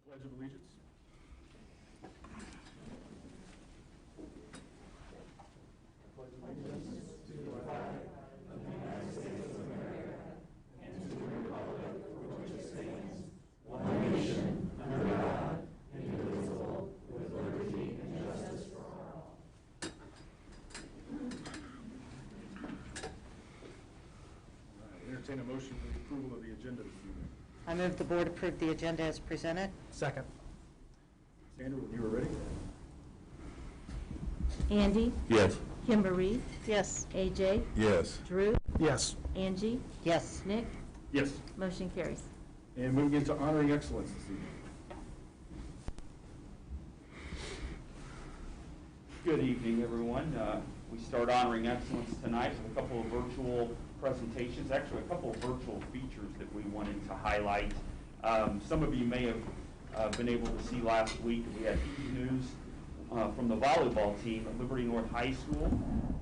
Pledge of Allegiance. Pledge allegiance to the flag of the United States of America and to the republic for which it stands, one nation, under God, indivisible, with liberty and justice for all. Entertain a motion for the approval of the agenda this evening. I move the board approve the agenda as presented. Second. Sandra, when you are ready. Andy? Yes. Kimberly? Yes. AJ? Yes. Drew? Yes. Angie? Yes. Nick? Yes. Motion carries. And moving into honoring excellence this evening. Good evening, everyone. We start honoring excellence tonight with a couple of virtual presentations, actually a couple of virtual features that we wanted to highlight. Some of you may have been able to see last week we had huge news from the volleyball team at Liberty North High School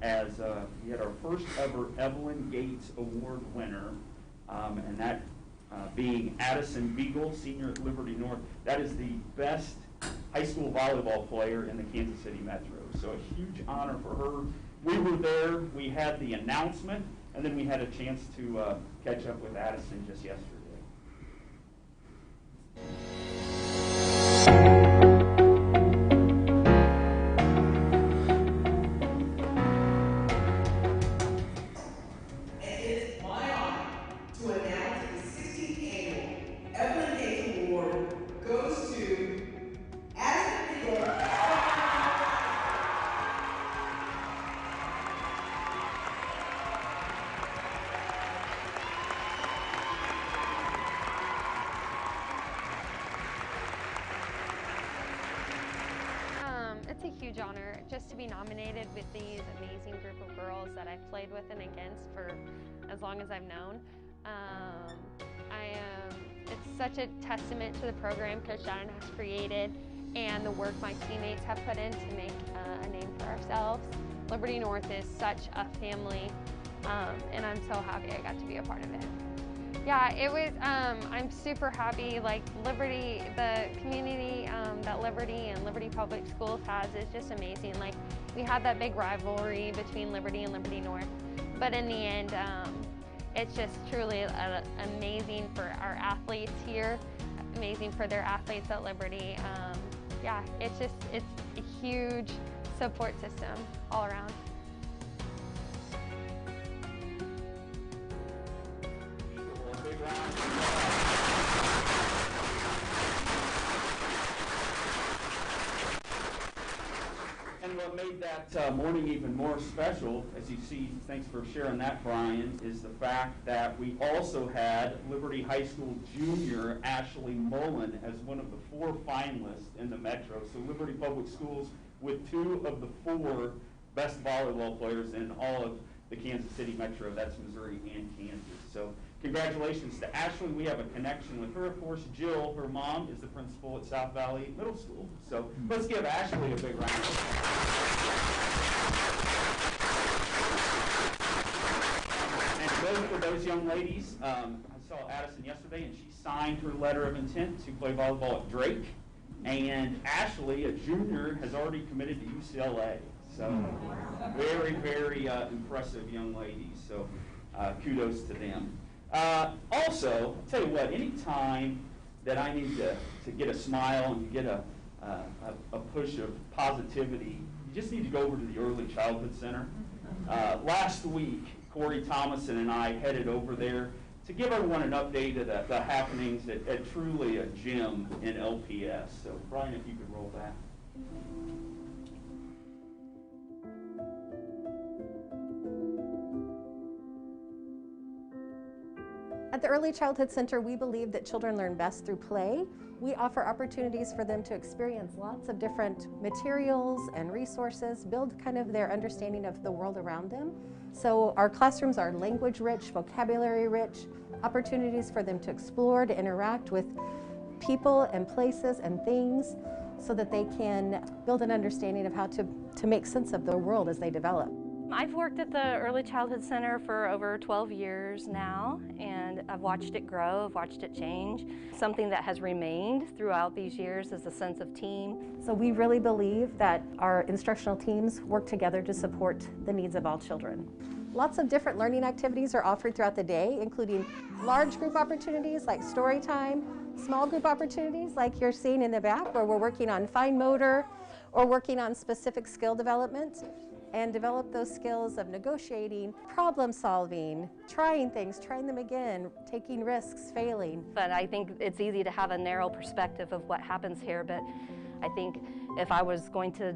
as we had our first ever Evelyn Gates Award winner, and that being Addison Beagle, senior at Liberty North. That is the best high school volleyball player in the Kansas City Metro. So a huge honor for her. We were there, we had the announcement, and then we had a chance to catch up with Addison just yesterday. It's a huge honor just to be nominated with these amazing group of girls that I've played with and against for as long as I've known. It's such a testament to the program Coach Shannon has created and the work my teammates have put in to make a name for ourselves. Liberty North is such a family, and I'm so happy I got to be a part of it. Yeah, it was, I'm super happy. Like Liberty, the community that Liberty and Liberty Public Schools has is just amazing. Like we had that big rivalry between Liberty and Liberty North, but in the end, it's just truly amazing for our athletes here, amazing for their athletes at Liberty. Yeah, it's a huge support system all around. And what made that morning even more special, as you see, thanks for sharing that, Brian, is the fact that we also had Liberty High School junior Ashley Mullen as one of the 4 finalists in the Metro. So Liberty Public Schools with 2 of the 4 best volleyball players in all of the Kansas City Metro. That's Missouri and Kansas. So congratulations to Ashley. We have a connection with her. Of course, Jill, her mom, is the principal at South Valley Middle School. So let's give Ashley a big round of applause. And for those young ladies, I saw Addison yesterday, and she signed her letter of intent to play volleyball at Drake. And Ashley, a junior, has already committed to UCLA. So very, very impressive young ladies. So kudos to them. Also, I'll tell you what, any time that I need to get a smile and get a push of positivity, you just need to go over to the Early Childhood Center. Last week, Corey Thomason and I headed over there to give everyone an update of the happenings at truly a gym in LPS. So, Brian, if you could roll that. At the Early Childhood Center, we believe that children learn best through play. We offer opportunities for them to experience lots of different materials and resources, build kind of their understanding of the world around them. So our classrooms are language rich, vocabulary rich, opportunities for them to explore, to interact with people and places and things so that they can build an understanding of how to make sense of the world as they develop. I've worked at the Early Childhood Center for over 12 years now, and I've watched it grow, I've watched it change. Something that has remained throughout these years is a sense of team. So we really believe that our instructional teams work together to support the needs of all children. Lots of different learning activities are offered throughout the day, including large group opportunities like story time, small group opportunities like you're seeing in the back, where we're working on fine motor or working on specific skill development, and develop those skills of negotiating, problem solving, trying things, trying them again, taking risks, failing. But I think it's easy to have a narrow perspective of what happens here, but I think if I was going to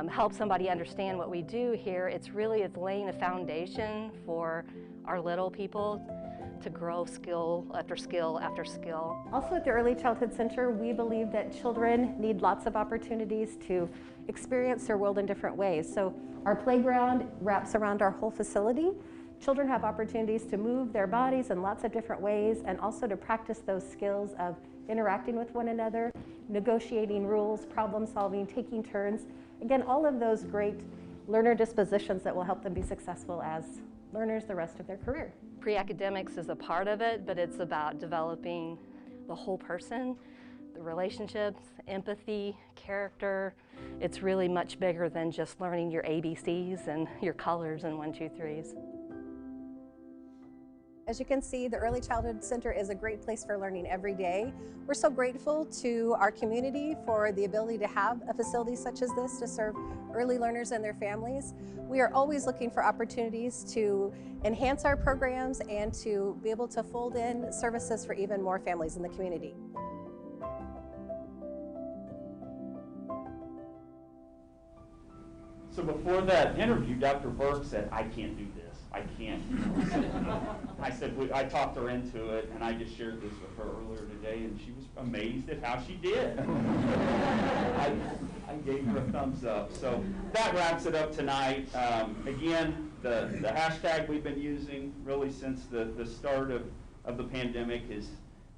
help somebody understand what we do here, it's laying a foundation for our little people to grow skill after skill after skill. Also at the Early Childhood Center, we believe that children need lots of opportunities to experience their world in different ways. So our playground wraps around our whole facility. Children have opportunities to move their bodies in lots of different ways, and also to practice those skills of interacting with one another, negotiating rules, problem solving, taking turns. Again, all of those great learner dispositions that will help them be successful as learners the rest of their career. Pre-academics is a part of it, but it's about developing the whole person, the relationships, empathy, character. It's really much bigger than just learning your ABCs and your colors and 1, 2, 3s. As you can see, the Early Childhood Center is a great place for learning every day. We're so grateful to our community for the ability to have a facility such as this to serve early learners and their families. We are always looking for opportunities to enhance our programs and to be able to fold in services for even more families in the community. So before that interview, Dr. Burke said, I can't do this. I can't. I said, I talked her into it, and I just shared this with her earlier today, and she was amazed at how she did. I gave her a thumbs up. So that wraps it up tonight. Again, the hashtag we've been using really since the start of the pandemic is,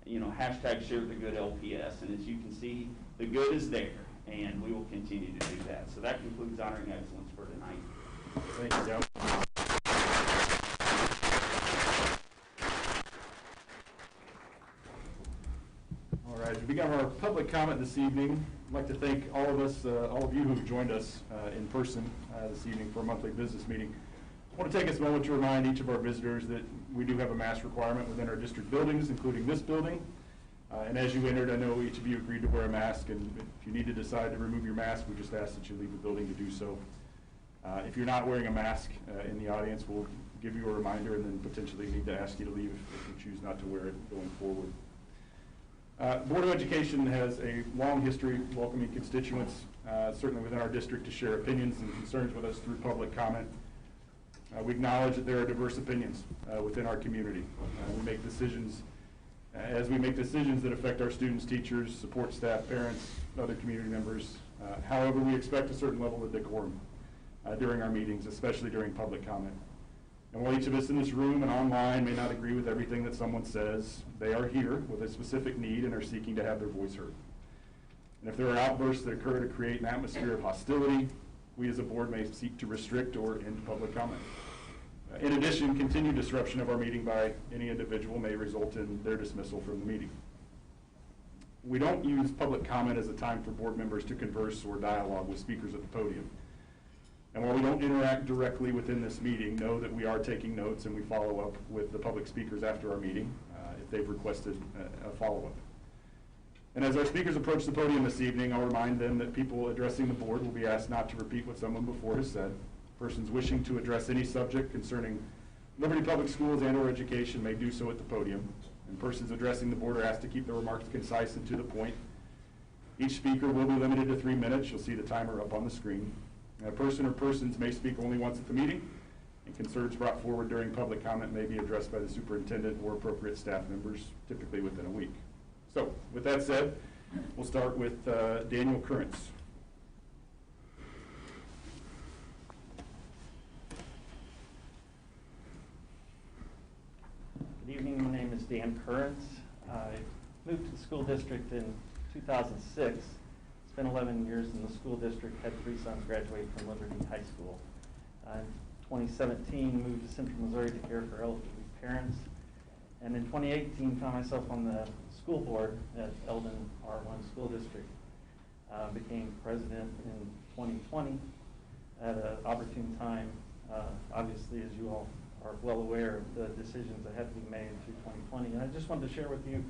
hashtag share the good LPS. And as you can see, the good is there, and we will continue to do that. So that concludes Honoring Excellence for tonight. Thank you, Joe. All right, as we begin our public comment this evening, I'd like to thank all of you who've joined us in person this evening for a monthly business meeting. I want to take this moment to remind each of our visitors that we do have a mask requirement within our district buildings, including this building. And as you entered, I know each of you agreed to wear a mask, and if you need to decide to remove your mask, we just ask that you leave the building to do so. If you're not wearing a mask in the audience, we'll give you a reminder and then potentially need to ask you to leave if you choose not to wear it going forward. Board of Education has a long history of welcoming constituents, certainly within our district, to share opinions and concerns with us through public comment. We acknowledge that there are diverse opinions within our community. We make decisions that affect our students, teachers, support staff, parents, other community members. However, we expect a certain level of decorum during our meetings, especially during public comment. And while each of us in this room and online may not agree with everything that someone says, they are here with a specific need and are seeking to have their voice heard. And if there are outbursts that occur to create an atmosphere of hostility, we as a board may seek to restrict or end public comment. In addition, continued disruption of our meeting by any individual may result in their dismissal from the meeting. We don't use public comment as a time for board members to converse or dialogue with speakers at the podium. And while we don't interact directly within this meeting, know that we are taking notes and we follow up with the public speakers after our meeting if they've requested a follow-up. And as our speakers approach the podium this evening, I'll remind them that people addressing the board will be asked not to repeat what someone before has said. Persons wishing to address any subject concerning Liberty Public Schools and/or education may do so at the podium. And persons addressing the board are asked to keep their remarks concise and to the point. Each speaker will be limited to 3 minutes. You'll see the timer up on the screen. A person or persons may speak only once at the meeting, and concerns brought forward during public comment may be addressed by the superintendent or appropriate staff members, typically within a week. So, with that said, we'll start with Daniel Currents. Good evening, my name is Dan Currents. I moved to the school district in 2006. Spent 11 years in the school district, had 3 sons graduate from Liberty High School. 2017, moved to Central Missouri to care for elderly parents. And in 2018, found myself on the school board at Eldon R1 School District. Became president in 2020 at an opportune time, obviously, as you all are well aware of the decisions that had to be made through 2020. And I just wanted to share with you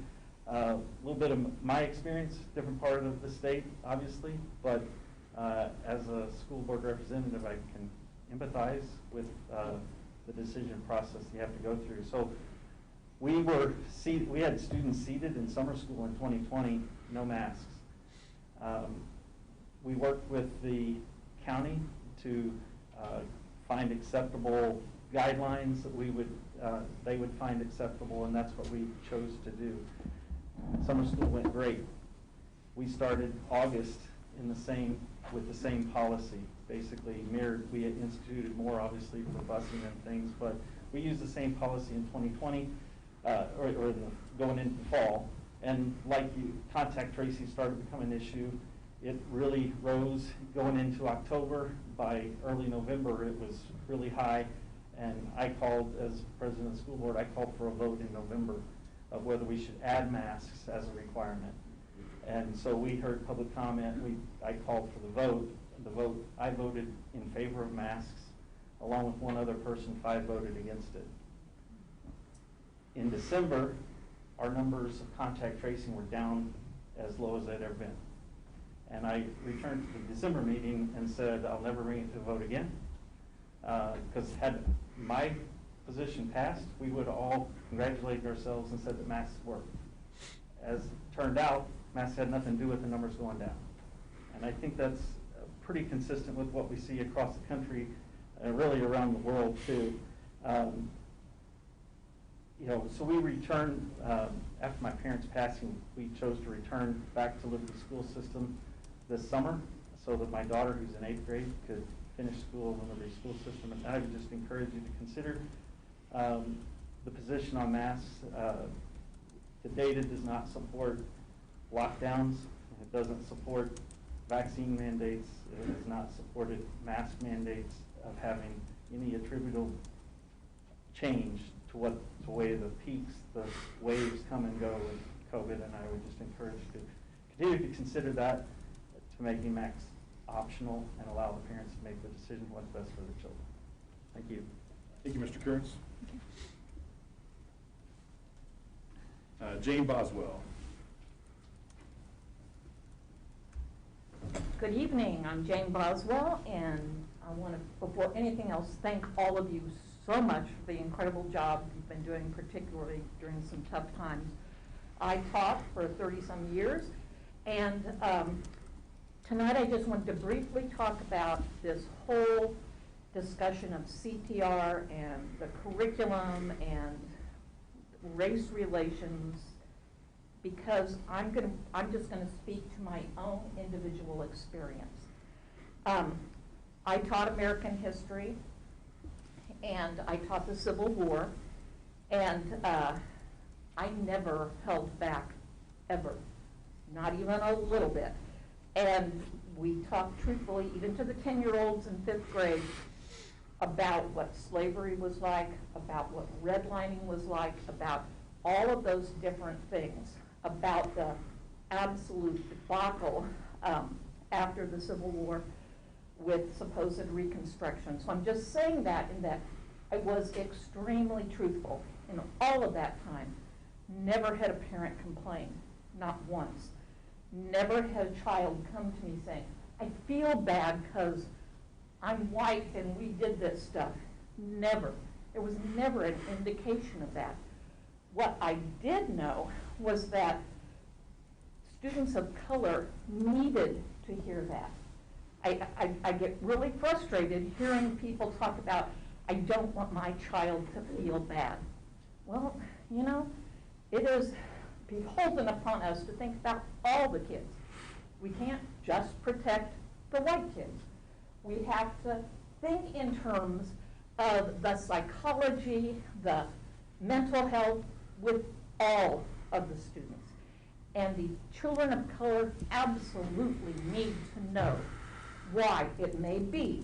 a little bit of my experience, different part of the state, obviously, but as a school board representative, I can empathize with the decision process you have to go through. So we had students seated in summer school in 2020, no masks. We worked with the county to find acceptable guidelines that they would find acceptable, and that's what we chose to do. Summer school went great. We started August with the same policy, basically mirrored. We had instituted more, obviously, for busing and things, but we used the same policy in 2020, going into the fall. And like contact tracing started to become an issue. It really rose going into October. By early November, it was really high. And I called, as president of the school board, I called for a vote in November of whether we should add masks as a requirement. And so we heard public comment. I called for the vote. I voted in favor of masks, along with one other person. 5 voted against it. In December, our numbers of contact tracing were down as low as they'd ever been. And I returned to the December meeting and said, I'll never bring it to a vote again. Because had my position passed, we would all congratulate ourselves and said that masks worked. As it turned out, masks had nothing to do with the numbers going down. And I think that's pretty consistent with what we see across the country, really around the world too. So we returned, after my parents' passing, we chose to return back to Liberty School System this summer so that my daughter, who's in 8th grade, could finish school in the Liberty School System. And I would just encourage you to consider the position on masks. The data does not support lockdowns. It doesn't support vaccine mandates. It has not supported mask mandates of having any attributable change to the way the peaks, the waves come and go with COVID, and I would just encourage you to continue to consider that, to making masks optional and allow the parents to make the decision what's best for their children. Thank you. Thank you, Mr. Kurtz. Jane Boswell. Good evening. I'm Jane Boswell, and I want to, before anything else, thank all of you so much for the incredible job you've been doing, particularly during some tough times. I taught for 30-some years, and tonight I just wanted to briefly talk about this whole discussion of CTR and the curriculum and race relations, because I'm just going to speak to my own individual experience. I taught American history, and I taught the Civil War, and I never held back, ever, not even a little bit. And we talked truthfully, even to the 10-year-olds in 5th grade, about what slavery was like, about what redlining was like, about all of those different things, about the absolute debacle after the Civil War with supposed Reconstruction. So I'm just saying that in that I was extremely truthful in all of that time. Never had a parent complain, not once. Never had a child come to me saying, I feel bad because I'm white and we did this stuff. Never. There was never an indication of that. What I did know was that students of color needed to hear that. I get really frustrated hearing people talk about, I don't want my child to feel bad. Well, you know, it is beholden upon us to think about all the kids. We can't just protect the white kids. We have to think in terms of the psychology, the mental health with all of the students. And the children of color absolutely need to know why it may be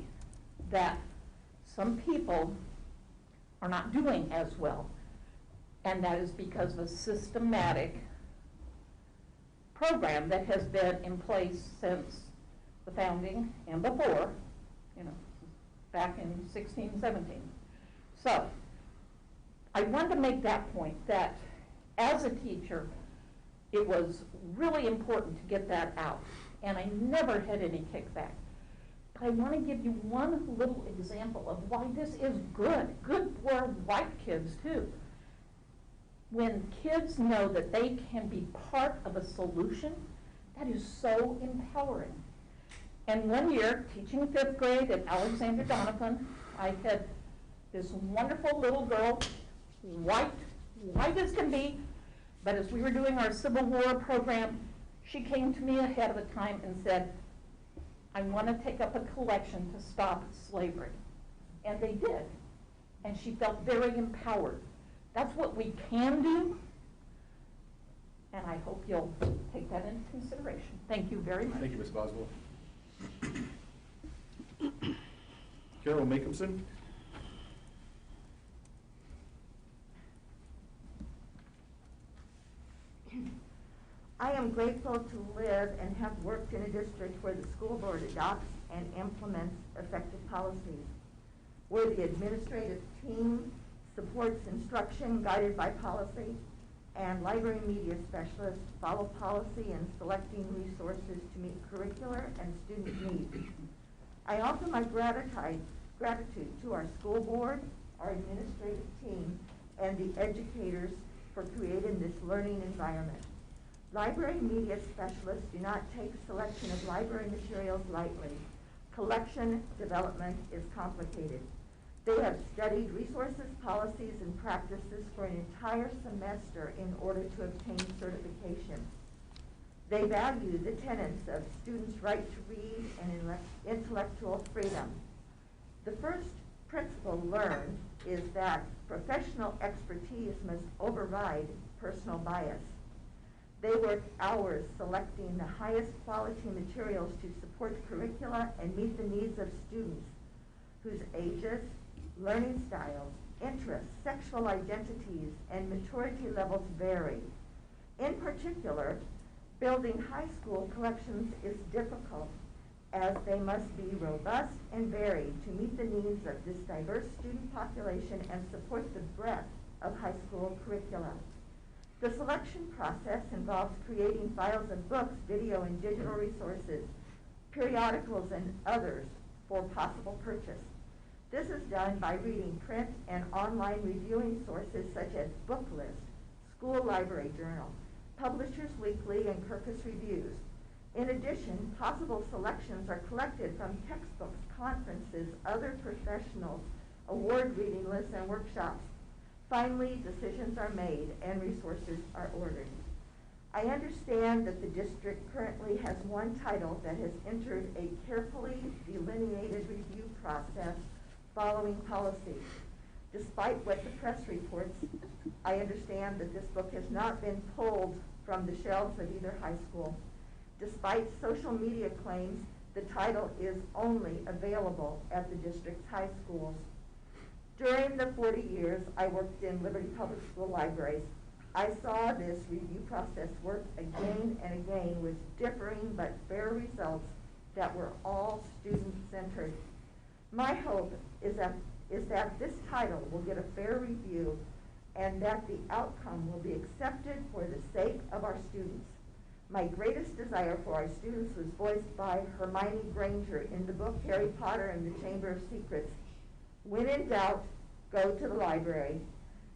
that some people are not doing as well. And that is because of a systematic program that has been in place since the founding and before, you know, back in 16, 17. So I wanted to make that point, that as a teacher, it was really important to get that out. And I never had any kickback. But I want to give you one little example of why this is good for white kids too. When kids know that they can be part of a solution, that is so empowering. And one year, teaching 5th grade at Alexander Donovan, I had this wonderful little girl, white as can be, but as we were doing our Civil War program, she came to me ahead of the time and said, I want to take up a collection to stop slavery. And they did. And she felt very empowered. That's what we can do. And I hope you'll take that into consideration. Thank you very much. Thank you, Ms. Boswell. Carol Macomson. I am grateful to live and have worked in a district where the school board adopts and implements effective policies, where the administrative team supports instruction guided by policy, and library media specialists follow policy in selecting resources to meet curricular and student needs. I offer my gratitude to our school board, our administrative team, and the educators for creating this learning environment. Library media specialists do not take selection of library materials lightly. Collection development is complicated. They have studied resources, policies, and practices for an entire semester in order to obtain certification. They value the tenets of students' right to read and intellectual freedom. The first principle learned is that professional expertise must override personal bias. They work hours selecting the highest quality materials to support curricula and meet the needs of students whose ages, learning styles, interests, sexual identities, and maturity levels vary. In particular, building high school collections is difficult as they must be robust and varied to meet the needs of this diverse student population and support the breadth of high school curricula. The selection process involves creating files of books, video, and digital resources, periodicals, and others for possible purchase. This is done by reading print and online reviewing sources such as Booklist, School Library Journal, Publishers Weekly, and Kirkus Reviews. In addition, possible selections are collected from textbooks, conferences, other professionals, award reading lists, and workshops. Finally, decisions are made and resources are ordered. I understand that the district currently has one title that has entered a carefully delineated review process following policy. Despite what the press reports, I understand that this book has not been pulled from the shelves of either high school. Despite social media claims, the title is only available at the district's high schools. During the 40 years I worked in Liberty Public School libraries, I saw this review process work again and again with differing but fair results that were all student-centered. My hope is that this title will get a fair review and that the outcome will be accepted for the sake of our students. My greatest desire for our students was voiced by Hermione Granger in the book Harry Potter and the Chamber of Secrets. When in doubt, go to the library.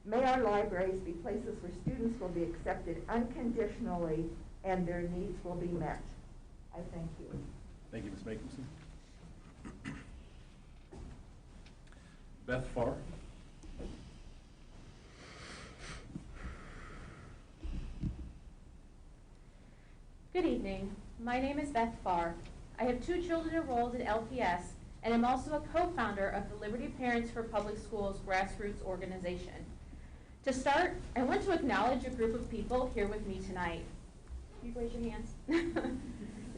May our libraries be places where students will be accepted unconditionally and their needs will be met. I thank you. Thank you, Ms. Macomson. Beth Farr. Good evening. My name is Beth Farr. I have 2 children enrolled in LPS and am also a co-founder of the Liberty Parents for Public Schools grassroots organization. To start, I want to acknowledge a group of people here with me tonight. Can you raise your hands?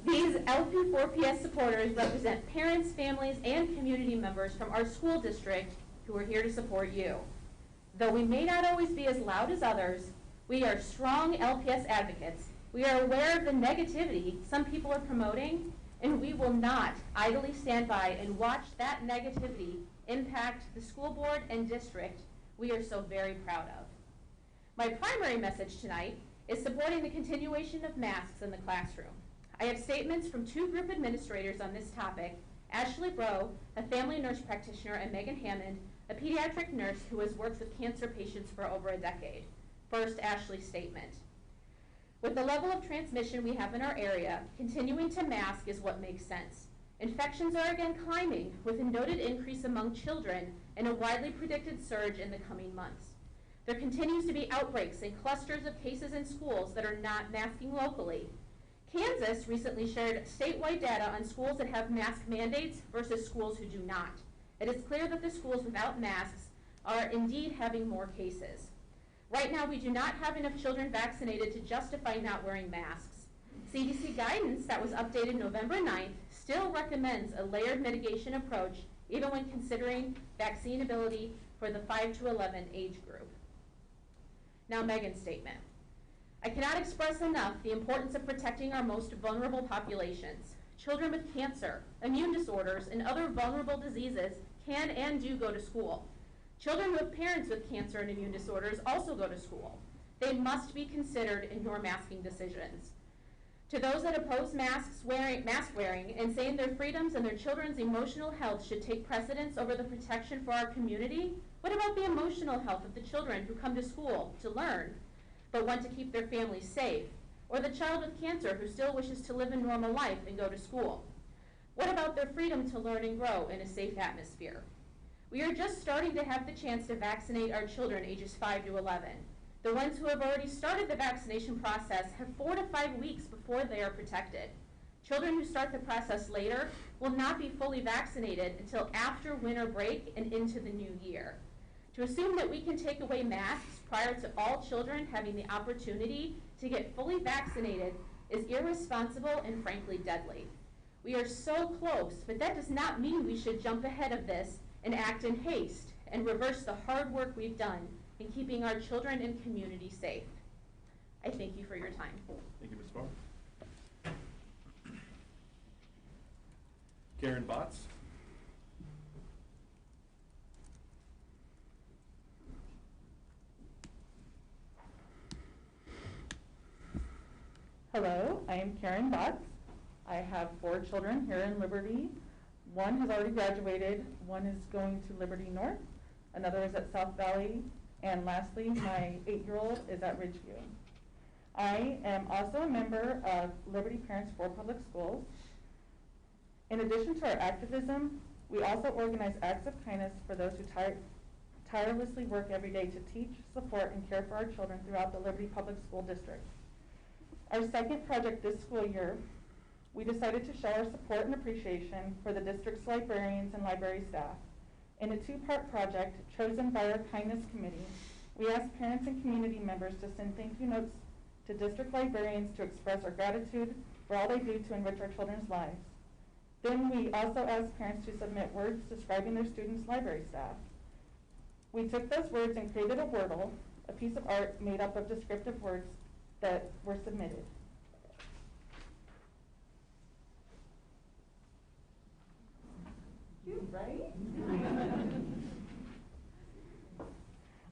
These LP4PS supporters represent parents, families, and community members from our school district who are here to support you. Though we may not always be as loud as others, we are strong LPS advocates. We are aware of the negativity some people are promoting, and we will not idly stand by and watch that negativity impact the school board and district we are so very proud of. My primary message tonight is supporting the continuation of masks in the classroom. I have statements from two group administrators on this topic, Ashley Bro, a family nurse practitioner, and Megan Hammond, a pediatric nurse who has worked with cancer patients for over a decade. First, Ashley's statement. With the level of transmission we have in our area, continuing to mask is what makes sense. Infections are again climbing, with a noted increase among children and a widely predicted surge in the coming months. There continues to be outbreaks and clusters of cases in schools that are not masking locally. Kansas recently shared statewide data on schools that have mask mandates versus schools who do not. It is clear that the schools without masks are indeed having more cases. Right now, we do not have enough children vaccinated to justify not wearing masks. CDC guidance that was updated November 9th still recommends a layered mitigation approach, even when considering vaccinability for the 5 to 11 age group. Now, Megan's statement. I cannot express enough the importance of protecting our most vulnerable populations. Children with cancer, immune disorders, and other vulnerable diseases can and do go to school. Children who have parents with cancer and immune disorders also go to school. They must be considered in your masking decisions. To those that oppose mask wearing and saying their freedoms and their children's emotional health should take precedence over the protection for our community, what about the emotional health of the children who come to school to learn but want to keep their families safe? Or the child with cancer who still wishes to live a normal life and go to school? What about their freedom to learn and grow in a safe atmosphere? We are just starting to have the chance to vaccinate our children ages 5 to 11. The ones who have already started the vaccination process have 4 to 5 weeks before they are protected. Children who start the process later will not be fully vaccinated until after winter break and into the new year. To assume that we can take away masks prior to all children having the opportunity to get fully vaccinated is irresponsible and frankly deadly. We are so close, but that does not mean we should jump ahead of this and act in haste and reverse the hard work we've done in keeping our children and community safe. I thank you for your time. Thank you, Ms. Barr. Karen Botts. Hello, I am Karen Botts. I have 4 children here in Liberty. One has already graduated, one is going to Liberty North, another is at South Valley, and lastly, my 8-year-old is at Ridgeview. I am also a member of Liberty Parents for Public Schools. In addition to our activism, we also organize acts of kindness for those who tirelessly work every day to teach, support, and care for our children throughout the Liberty Public School District. Our second project this school year, we decided to show our support and appreciation for the district's librarians and library staff. In a 2-part project chosen by our Kindness Committee, we asked parents and community members to send thank you notes to district librarians to express our gratitude for all they do to enrich our children's lives. Then we also asked parents to submit words describing their students' library staff. We took those words and created a wordle, a piece of art made up of descriptive words that were submitted. Right?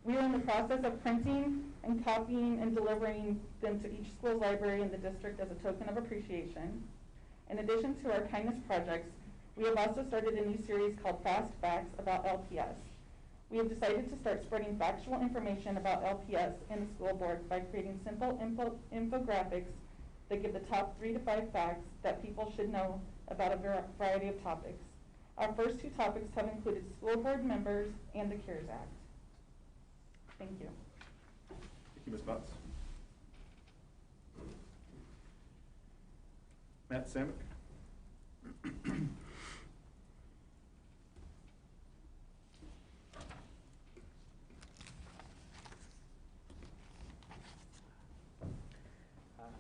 We are in the process of printing and copying and delivering them to each school's library in the district as a token of appreciation. In addition to our kindness projects, we have also started a new series called Fast Facts about LPS. We have decided to start spreading factual information about LPS in the school board by creating simple infographics that give the top 3 to 5 facts that people should know about a variety of topics. Our first 2 topics have included school board members and the CARES Act. Thank you. Thank you, Ms. Butts. Matt Samick.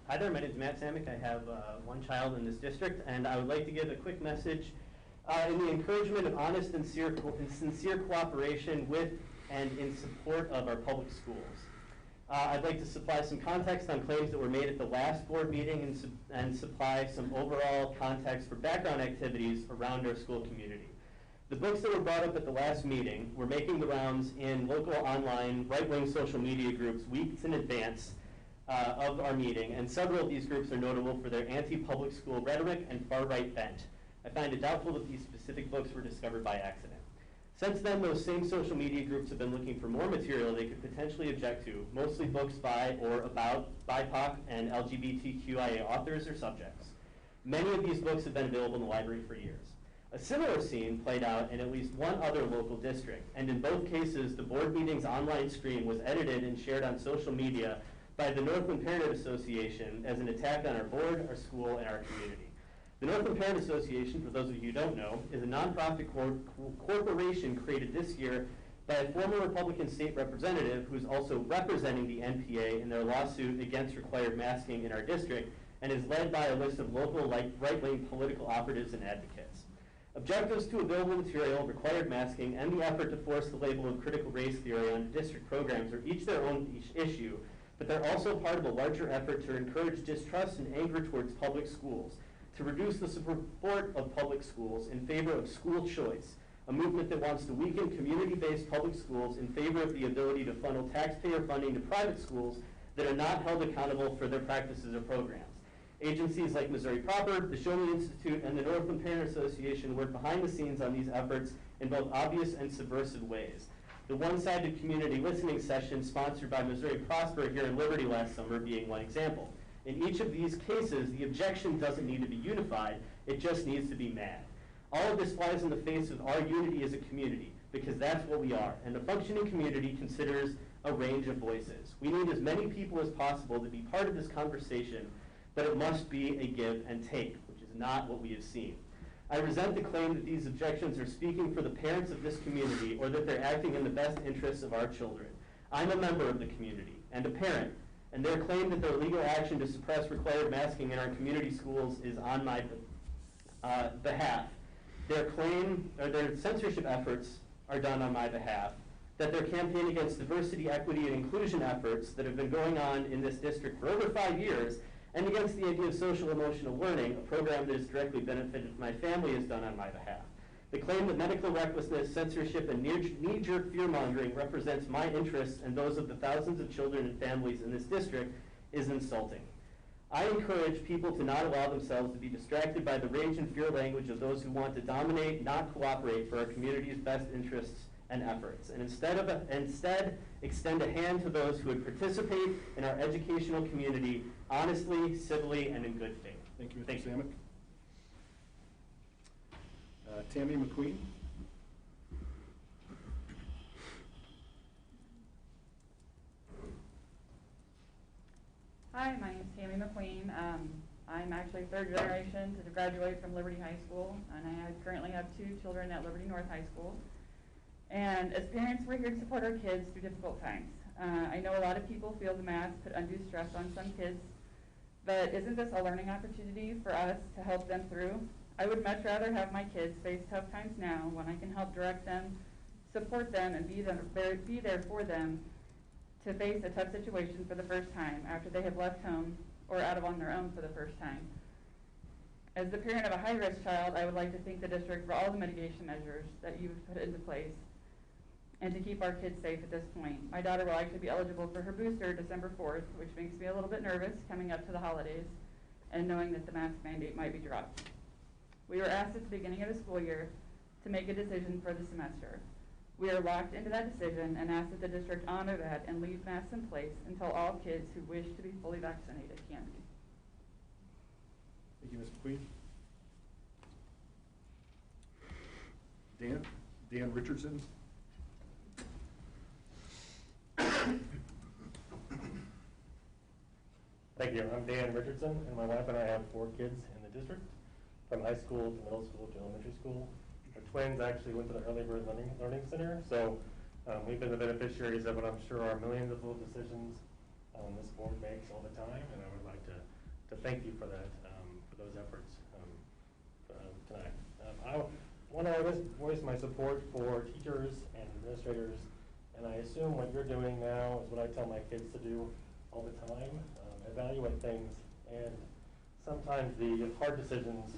Hi there, my name is is Matt Samick. I have one child in this district, and I would like to give a quick message in the encouragement of honest and sincere cooperation with and in support of our public schools. I'd like to supply some context on claims that were made at the last board meeting and supply some overall context for background activities around our school community. The books that were brought up at the last meeting were making the rounds in local online right-wing social media groups weeks in advance of our meeting, and several of these groups are notable for their anti-public school rhetoric and far-right bent. I find it doubtful that these specific books were discovered by accident. Since then, those same social media groups have been looking for more material they could potentially object to, mostly books by or about BIPOC and LGBTQIA authors or subjects. Many of these books have been available in the library for years. A similar scene played out in at least one other local district, and in both cases, the board meeting's online stream was edited and shared on social media by the Northland Parent Association as an attack on our board, our school, and our community. The Northland Parent Association, for those of you who don't know, is a nonprofit corporation created this year by a former Republican state representative who's also representing the NPA in their lawsuit against required masking in our district, and is led by a list of local right-wing political operatives and advocates. Objectives to available material, required masking, and the effort to force the label of critical race theory on district programs are each their own issue, but they're also part of a larger effort to encourage distrust and anger towards public schools, to reduce the support of public schools in favor of school choice, a movement that wants to weaken community-based public schools in favor of the ability to funnel taxpayer funding to private schools that are not held accountable for their practices or programs. Agencies like Missouri Proper, the Show Me Institute, and the Northland Parent Association work behind the scenes on these efforts in both obvious and subversive ways. The one-sided community listening session sponsored by Missouri Prosper here in Liberty last summer being one example. In each of these cases, the objection doesn't need to be unified, it just needs to be mad. All of this flies in the face of our unity as a community, because that's what we are, and a functioning community considers a range of voices. We need as many people as possible to be part of this conversation, but it must be a give and take, which is not what we have seen. I resent the claim that these objections are speaking for the parents of this community or that they're acting in the best interests of our children. I'm a member of the community and a parent, and their claim that their legal action to suppress required masking in our community schools is on my behalf. Their claim, or their censorship efforts are done on my behalf, that their campaign against diversity, equity, and inclusion efforts that have been going on in this district for over 5 years, and against the idea of social emotional learning, a program that has directly benefited my family, is done on my behalf. The claim that medical recklessness, censorship, and knee-jerk fear-mongering represents my interests and those of the thousands of children and families in this district is insulting. I encourage people to not allow themselves to be distracted by the rage and fear language of those who want to dominate, not cooperate for our community's best interests and efforts, and instead extend a hand to those who would participate in our educational community honestly, civilly, and in good faith. Thank you, Mr. Samick. Tammy McQueen. Hi, my name is Tammy McQueen. I'm actually third generation to graduate from Liberty High School, and I currently have 2 children at Liberty North High School. And as parents, we're here to support our kids through difficult times. I know a lot of people feel the masks put undue stress on some kids, but isn't this a learning opportunity for us to help them through? I would much rather have my kids face tough times now when I can help direct them, support them, and be there for them to face a tough situation for the first time after they have left home or out on their own for the first time. As the parent of a high-risk child, I would like to thank the district for all the mitigation measures that you've put into place and to keep our kids safe at this point. My daughter will actually be eligible for her booster December 4th, which makes me a little bit nervous coming up to the holidays and knowing that the mask mandate might be dropped. We were asked at the beginning of the school year to make a decision for the semester. We are locked into that decision and ask that the district honor that and leave masks in place until all kids who wish to be fully vaccinated can be. Thank you, Ms. McQueen. Dan Richardson. Thank you. I'm Dan Richardson, and my wife and I have 4 kids in the district, from high school to middle school to elementary school. The twins actually went to the Early Bird Learning Center, so we've been the beneficiaries of what I'm sure are millions of little decisions this board makes all the time, and I would like to thank you for that, for those efforts tonight. I want to voice my support for teachers and administrators, and I assume what you're doing now is what I tell my kids to do all the time, evaluate things, and sometimes the hard decisions,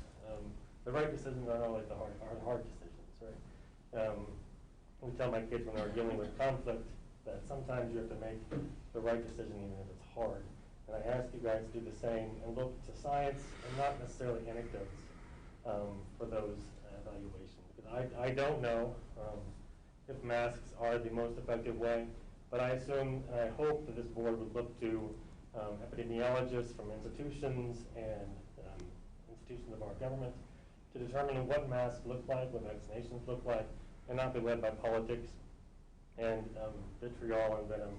the right decisions aren't always the hard decisions, right? We tell my kids when they're dealing with conflict that sometimes you have to make the right decision even if it's hard. And I ask you guys to do the same and look to science and not necessarily anecdotes for those evaluations. Because I don't know if masks are the most effective way, but I assume and I hope that this board would look to epidemiologists from institutions and institutions of our government to determine what masks look like, what vaccinations look like, and not be led by politics and vitriol and venom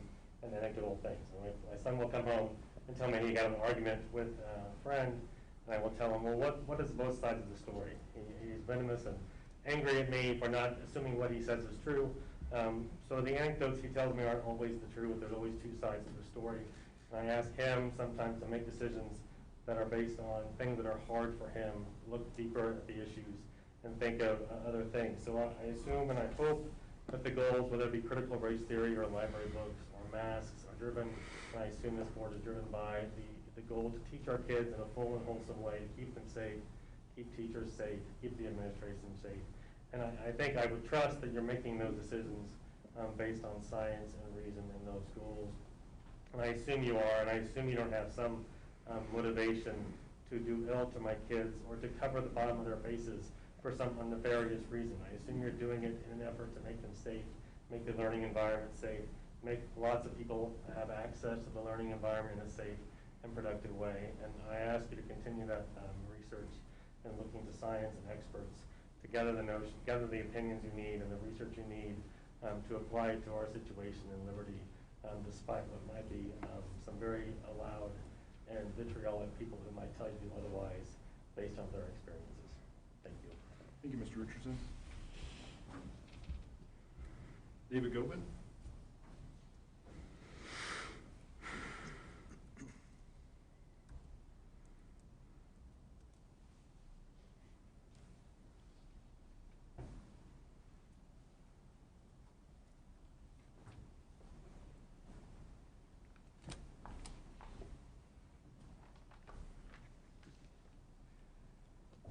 and anecdotal things. And my son will come home and tell me he got in an argument with a friend, and I will tell him, well, what is both sides of the story? He's venomous and angry at me for not assuming what he says is true. So the anecdotes he tells me aren't always the truth. There's always two sides of the story. And I ask him sometimes to make decisions that are based on things that are hard for him, look deeper at the issues, and think of other things. So I assume and I hope that the goals, whether it be critical race theory or library books or masks, are driven, and I assume this board is driven by the goal to teach our kids in a full and wholesome way, to keep them safe, keep teachers safe, keep the administration safe. And I think I would trust that you're making those decisions based on science and reason in those schools. And I assume you are, and I assume you don't have some motivation to do ill to my kids or to cover the bottom of their faces for some nefarious reason. I assume you're doing it in an effort to make them safe, make the learning environment safe, make lots of people have access to the learning environment in a safe and productive way. And I ask you to continue that research and looking to science and experts to gather the opinions you need and the research you need to apply it to our situation in Liberty, despite what might be some very loud and vitriolic people who might tell you otherwise based on their experiences. Thank you. Thank you, Mr. Richardson. David Gobin.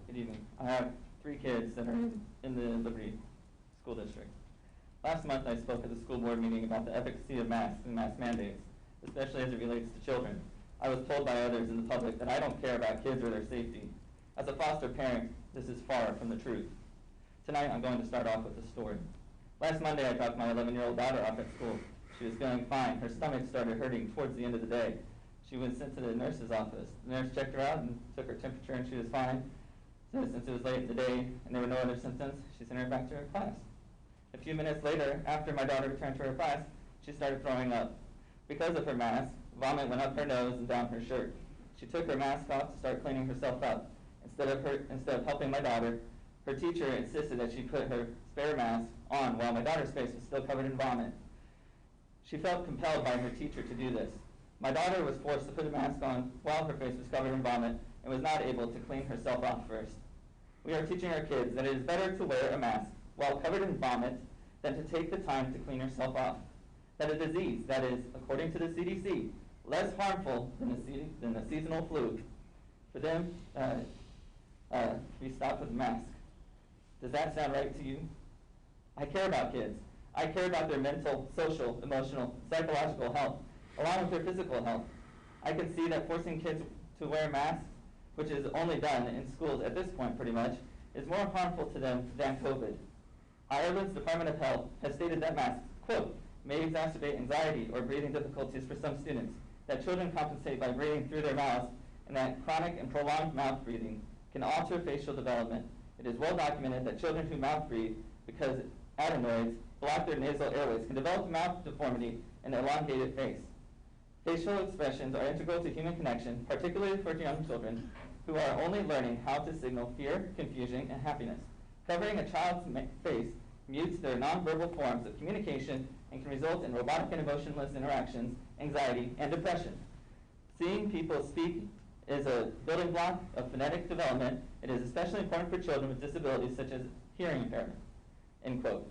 Good evening. I have 3 kids that are in the Liberty School District. Last month I spoke at the school board meeting about the efficacy of masks and mask mandates, especially as it relates to children. I was told by others in the public that I don't care about kids or their safety. As a foster parent, this is far from the truth. Tonight I'm going to start off with a story. Last Monday I dropped my 11-year-old daughter off at school. She was feeling fine. Her stomach started hurting towards the end of the day. She was sent to the nurse's office. The nurse checked her out and took her temperature and she was fine. So since it was late in the day and there were no other symptoms, she sent her back to her class. A few minutes later, after my daughter returned to her class, she started throwing up. Because of her mask, vomit went up her nose and down her shirt. She took her mask off to start cleaning herself up. Instead of helping my daughter, her teacher insisted that she put her spare mask on while my daughter's face was still covered in vomit. She felt compelled by her teacher to do this. My daughter was forced to put a mask on while her face was covered in vomit and was not able to clean herself off first. We are teaching our kids that it is better to wear a mask while covered in vomit than to take the time to clean yourself off. That a disease that is, according to the CDC, less harmful than the seasonal flu, for them, we stop with a mask. Does that sound right to you? I care about kids. I care about their mental, social, emotional, psychological health, along with their physical health. I can see that forcing kids to wear masks, which is only done in schools at this point pretty much, is more harmful to them than COVID. Ireland's Department of Health has stated that masks, quote, may exacerbate anxiety or breathing difficulties for some students, that children compensate by breathing through their mouths, and that chronic and prolonged mouth breathing can alter facial development. It is well documented that children who mouth breathe because adenoids block their nasal airways can develop mouth deformity and elongated face. Facial expressions are integral to human connection, particularly for young children who are only learning how to signal fear, confusion, and happiness. Covering a child's face mutes their nonverbal forms of communication and can result in robotic and emotionless interactions, anxiety, and depression. Seeing people speak It is a building block of phonetic development. It is especially important for children with disabilities such as hearing impairment, end quote.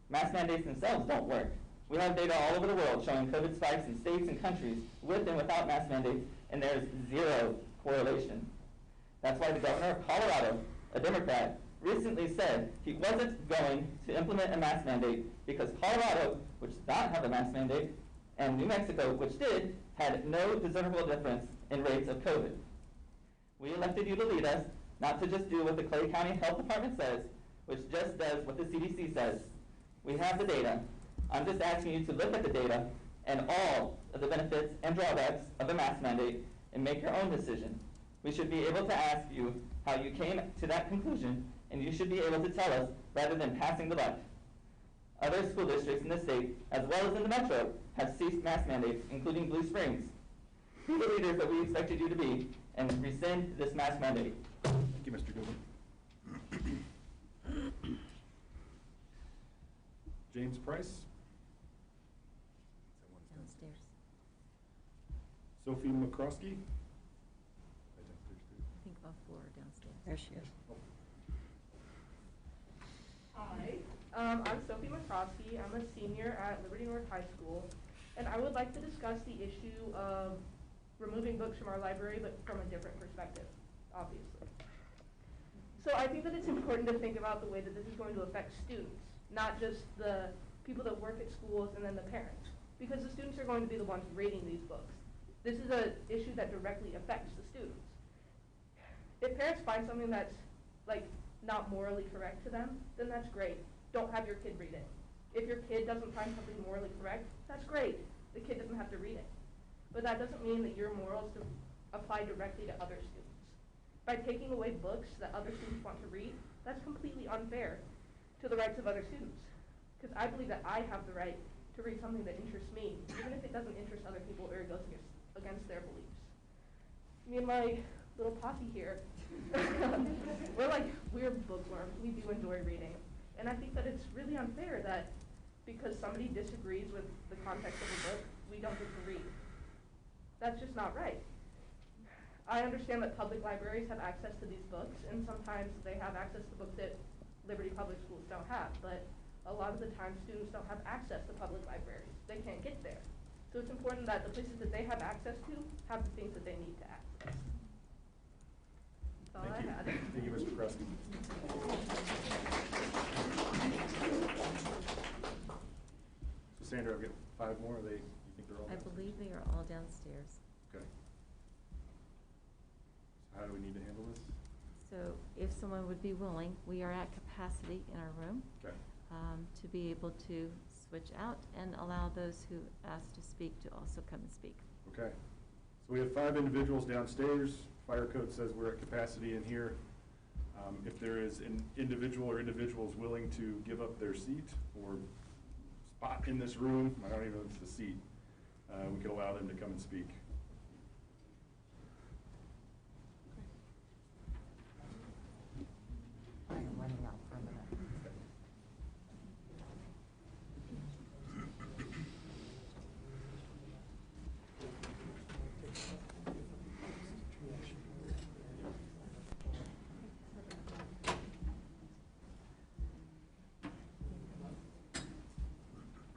Mask mandates themselves don't work. We have data all over the world showing COVID spikes in states and countries with and without mask mandates, and there is zero correlation. That's why the governor of Colorado, a Democrat, recently said he wasn't going to implement a mask mandate because Colorado, which does not have a mask mandate, and New Mexico, which did, had no discernible difference in rates of COVID. We elected you to lead us, not to just do what the Clay County Health Department says, which just does what the CDC says. We have the data. I'm just asking you to look at the data and all of the benefits and drawbacks of a mask mandate and make your own decision. We should be able to ask you how you came to that conclusion, and you should be able to tell us rather than passing the buck. Other school districts in the state, as well as in the metro, have ceased mask mandates, including Blue Springs. Be the leaders that we expected you to be, and rescind this mask mandate. Thank you, Mr. Goodwin. James Price. Downstairs. Sophie McCroskey. I think all four are downstairs. There she is. Hi, I'm Sophie McCroskey. I'm a senior at Liberty North High School, and I would like to discuss the issue of removing books from our library, but from a different perspective, obviously. So I think that it's important to think about the way that this is going to affect students, not just the people that work at schools and then the parents, because the students are going to be the ones reading these books. This is an issue that directly affects the students. If parents find something that's like not morally correct to them, then that's great. Don't have your kid read it. If your kid doesn't find something morally correct, that's great. The kid doesn't have to read it. But that doesn't mean that your morals apply directly to other students. By taking away books that other students want to read, that's completely unfair to the rights of other students. Because I believe that I have the right to read something that interests me, even if it doesn't interest other people or it goes against their beliefs. Me and my little posse here, we're bookworms. We do enjoy reading. And I think that it's really unfair that because somebody disagrees with the context of a book, we don't get to read. That's just not right. I understand that public libraries have access to these books, and sometimes they have access to books that Liberty Public Schools don't have, but a lot of the time students don't have access to public libraries. They can't get there. So it's important that the places that they have access to have the things that they need to access. That's all I had. Thank you, Mr. Kresge. So Sandra, I've got 5 more. You think they're all I downstairs? believe they are all downstairs. Okay. So how do we need to handle this? So if someone would be willing, we are at capacity in our room. Okay. To be able to switch out and allow those who ask to speak to also come and speak. Okay. So we have 5 individuals downstairs. Fire code says we're at capacity in here. If there is an individual or individuals willing to give up their seat or spot in this room, I don't even know if it's the seat, we could allow them to come and speak. I am running out for a minute.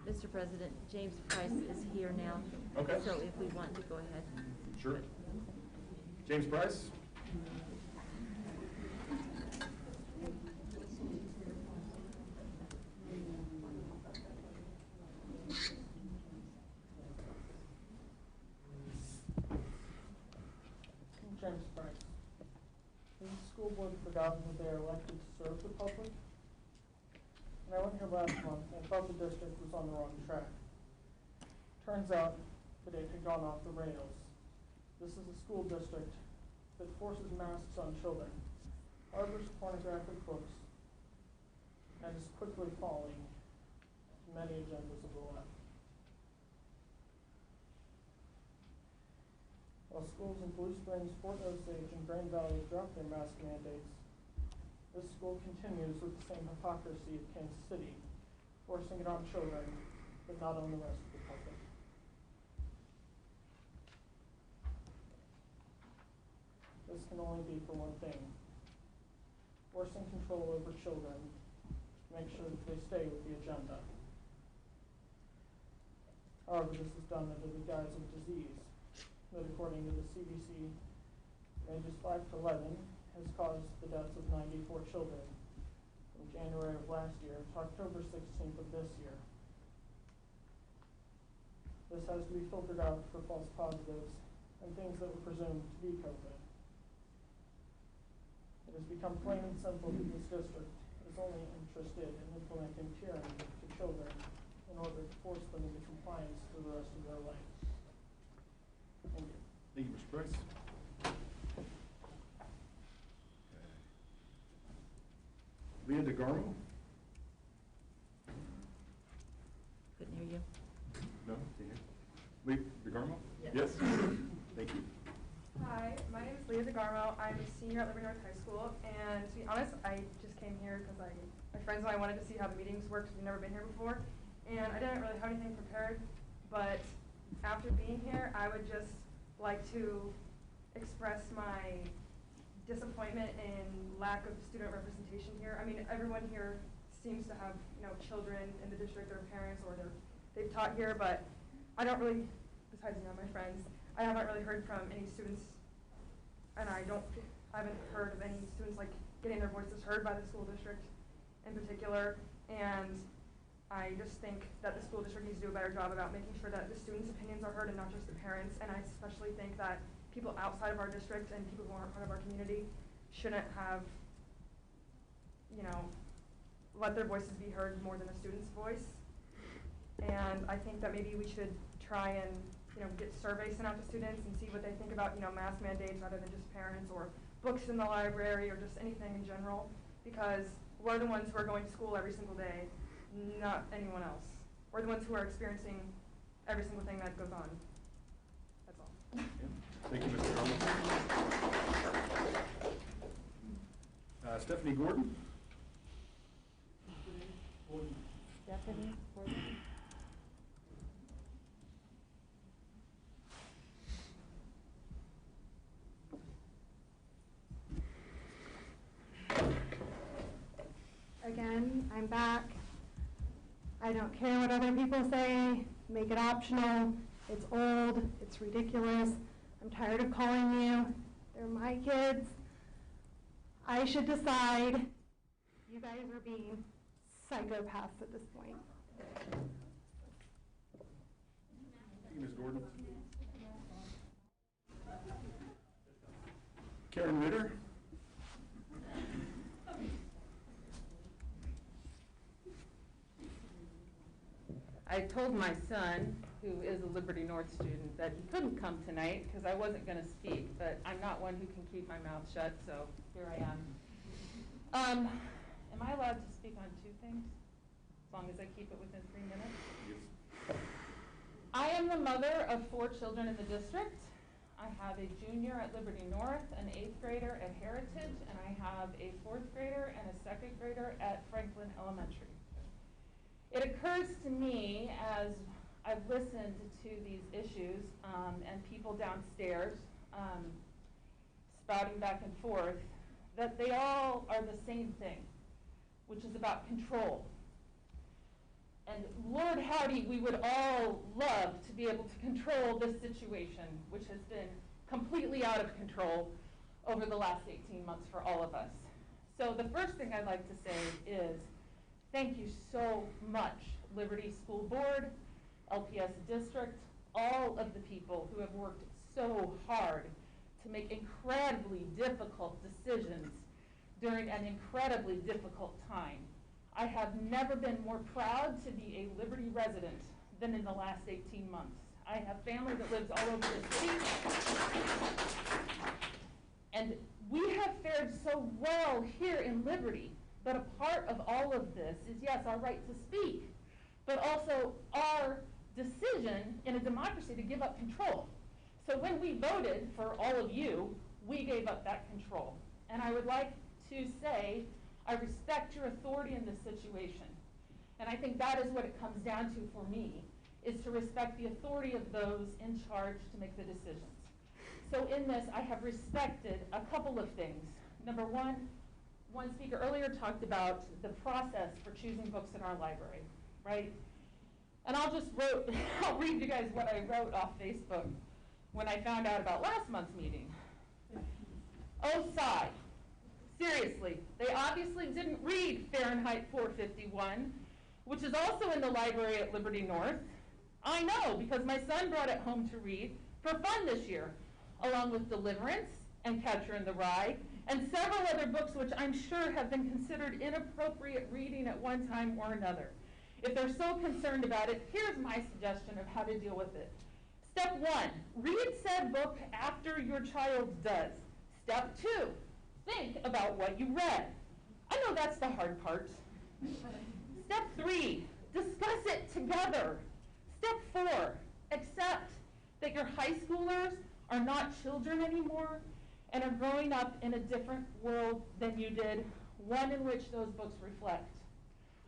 Mr. President, James Price is here now. Okay. So if we want to go ahead. Sure. James Price? James Price. The school board forgot that they are elected to serve the public. And I went here last month and thought the district was on the wrong track. Turns out that it had gone off the rails. This is a school district that forces masks on children, harbors pornographic books, and is quickly falling many agendas of the left. While schools in Blue Springs, Fort Osage, and Grand Valley drop their mask mandates, this school continues with the same hypocrisy of Kansas City, forcing it on children, but not on the rest of the public. this can only be for one thing: forcing control over children to make sure that they stay with the agenda. However, this is done under the guise of disease that, according to the CDC, from ages 5 to 11 has caused the deaths of 94 children from January of last year to October 16th of this year. This has to be filtered out for false positives and things that were presumed to be COVID. It has become plain and simple that this district is only interested in implementing tyranny to children in order to force them into compliance for the rest of their life. Thank you. Thank you, Mr. Price. Leah DeGarmo? Couldn't hear you. No, can't hear. Leah DeGarmo? Yes. Thank you. Hi, my name is Leah DeGarmo. I'm a senior at Liberty North High School, and to be honest, I just came here because my friends and I wanted to see how the meetings work because we've never been here before, and I didn't really have anything prepared, but after being here, I would just like to express my disappointment in lack of student representation here. I mean, everyone here seems to have, children in the district, their parents, or they've taught here, but I don't really, besides, my friends, I haven't really heard from any students, and I haven't heard of any students getting their voices heard by the school district in particular, and I just think that the school district needs to do a better job about making sure that the students' opinions are heard and not just the parents, and I especially think that people outside of our district and people who aren't part of our community shouldn't have, let their voices be heard more than a student's voice. And I think that maybe we should try and, get surveys sent out to students and see what they think about, mask mandates rather than just parents, or books in the library, or just anything in general, because we're the ones who are going to school every single day, not anyone else. We're the ones who are experiencing every single thing that goes on. That's all. Thank you, Mr. Arnold. Stephanie Gordon? Stephanie Gordon. Again, I'm back. I don't care what other people say. Make it optional. It's old. It's ridiculous. I'm tired of calling you. They're my kids. I should decide. You guys are being psychopaths at this point. Thank you, Ms. Gordon. Karen Ritter? I told my son, who is a Liberty North student, that he couldn't come tonight because I wasn't going to speak, but I'm not one who can keep my mouth shut, so here I am. Am I allowed to speak on two things, as long as I keep it within 3 minutes? Yes. I am the mother of 4 children in the district. I have a junior at Liberty North, an 8th grader at Heritage, and I have a 4th grader and a 2nd grader at Franklin Elementary. It occurs to me, as I've listened to these issues and people downstairs spouting back and forth, that they all are the same thing, which is about control. And Lord howdy, we would all love to be able to control this situation, which has been completely out of control over the last 18 months for all of us. So the first thing I'd like to say is thank you so much, Liberty School Board, LPS District, all of the people who have worked so hard to make incredibly difficult decisions during an incredibly difficult time. I have never been more proud to be a Liberty resident than in the last 18 months. I have family that lives all over the city. And we have fared so well here in Liberty, but a part of all of this is, yes, our right to speak, but also our decision in a democracy to give up control. So when we voted for all of you, we gave up that control. And I would like to say, I respect your authority in this situation. And I think that is what it comes down to for me, is to respect the authority of those in charge to make the decisions. so in this, I have respected a couple of things. Number one speaker earlier talked about the process for choosing books in our library, right? And I'll read you guys what I wrote off Facebook when I found out about last month's meeting. Oh, sigh. Seriously, they obviously didn't read Fahrenheit 451, which is also in the library at Liberty North. I know, because my son brought it home to read for fun this year, along with Deliverance and Catcher in the Rye, and several other books which I'm sure have been considered inappropriate reading at one time or another. If they're so concerned about it, here's my suggestion of how to deal with it. Step 1, read said book after your child does. Step 2, think about what you read. I know that's the hard part. Step 3, discuss it together. Step 4, accept that your high schoolers are not children anymore and are growing up in a different world than you did, one in which those books reflect.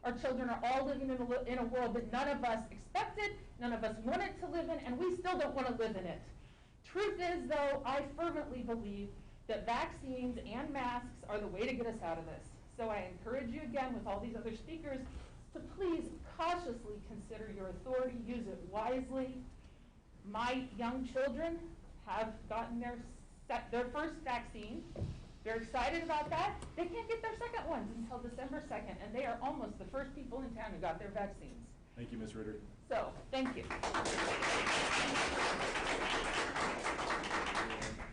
Our children are all living in a world that none of us expected, none of us wanted to live in, and we still don't want to live in it. Truth is, though, I fervently believe that vaccines and masks are the way to get us out of this. So I encourage you again, with all these other speakers, to please cautiously consider your authority, use it wisely. My young children have gotten their first vaccine. They're excited about that. They can't get their second ones until December 2nd, and they are almost the first people in town who got their vaccines. Thank you, Ms. Ritter. So, thank you.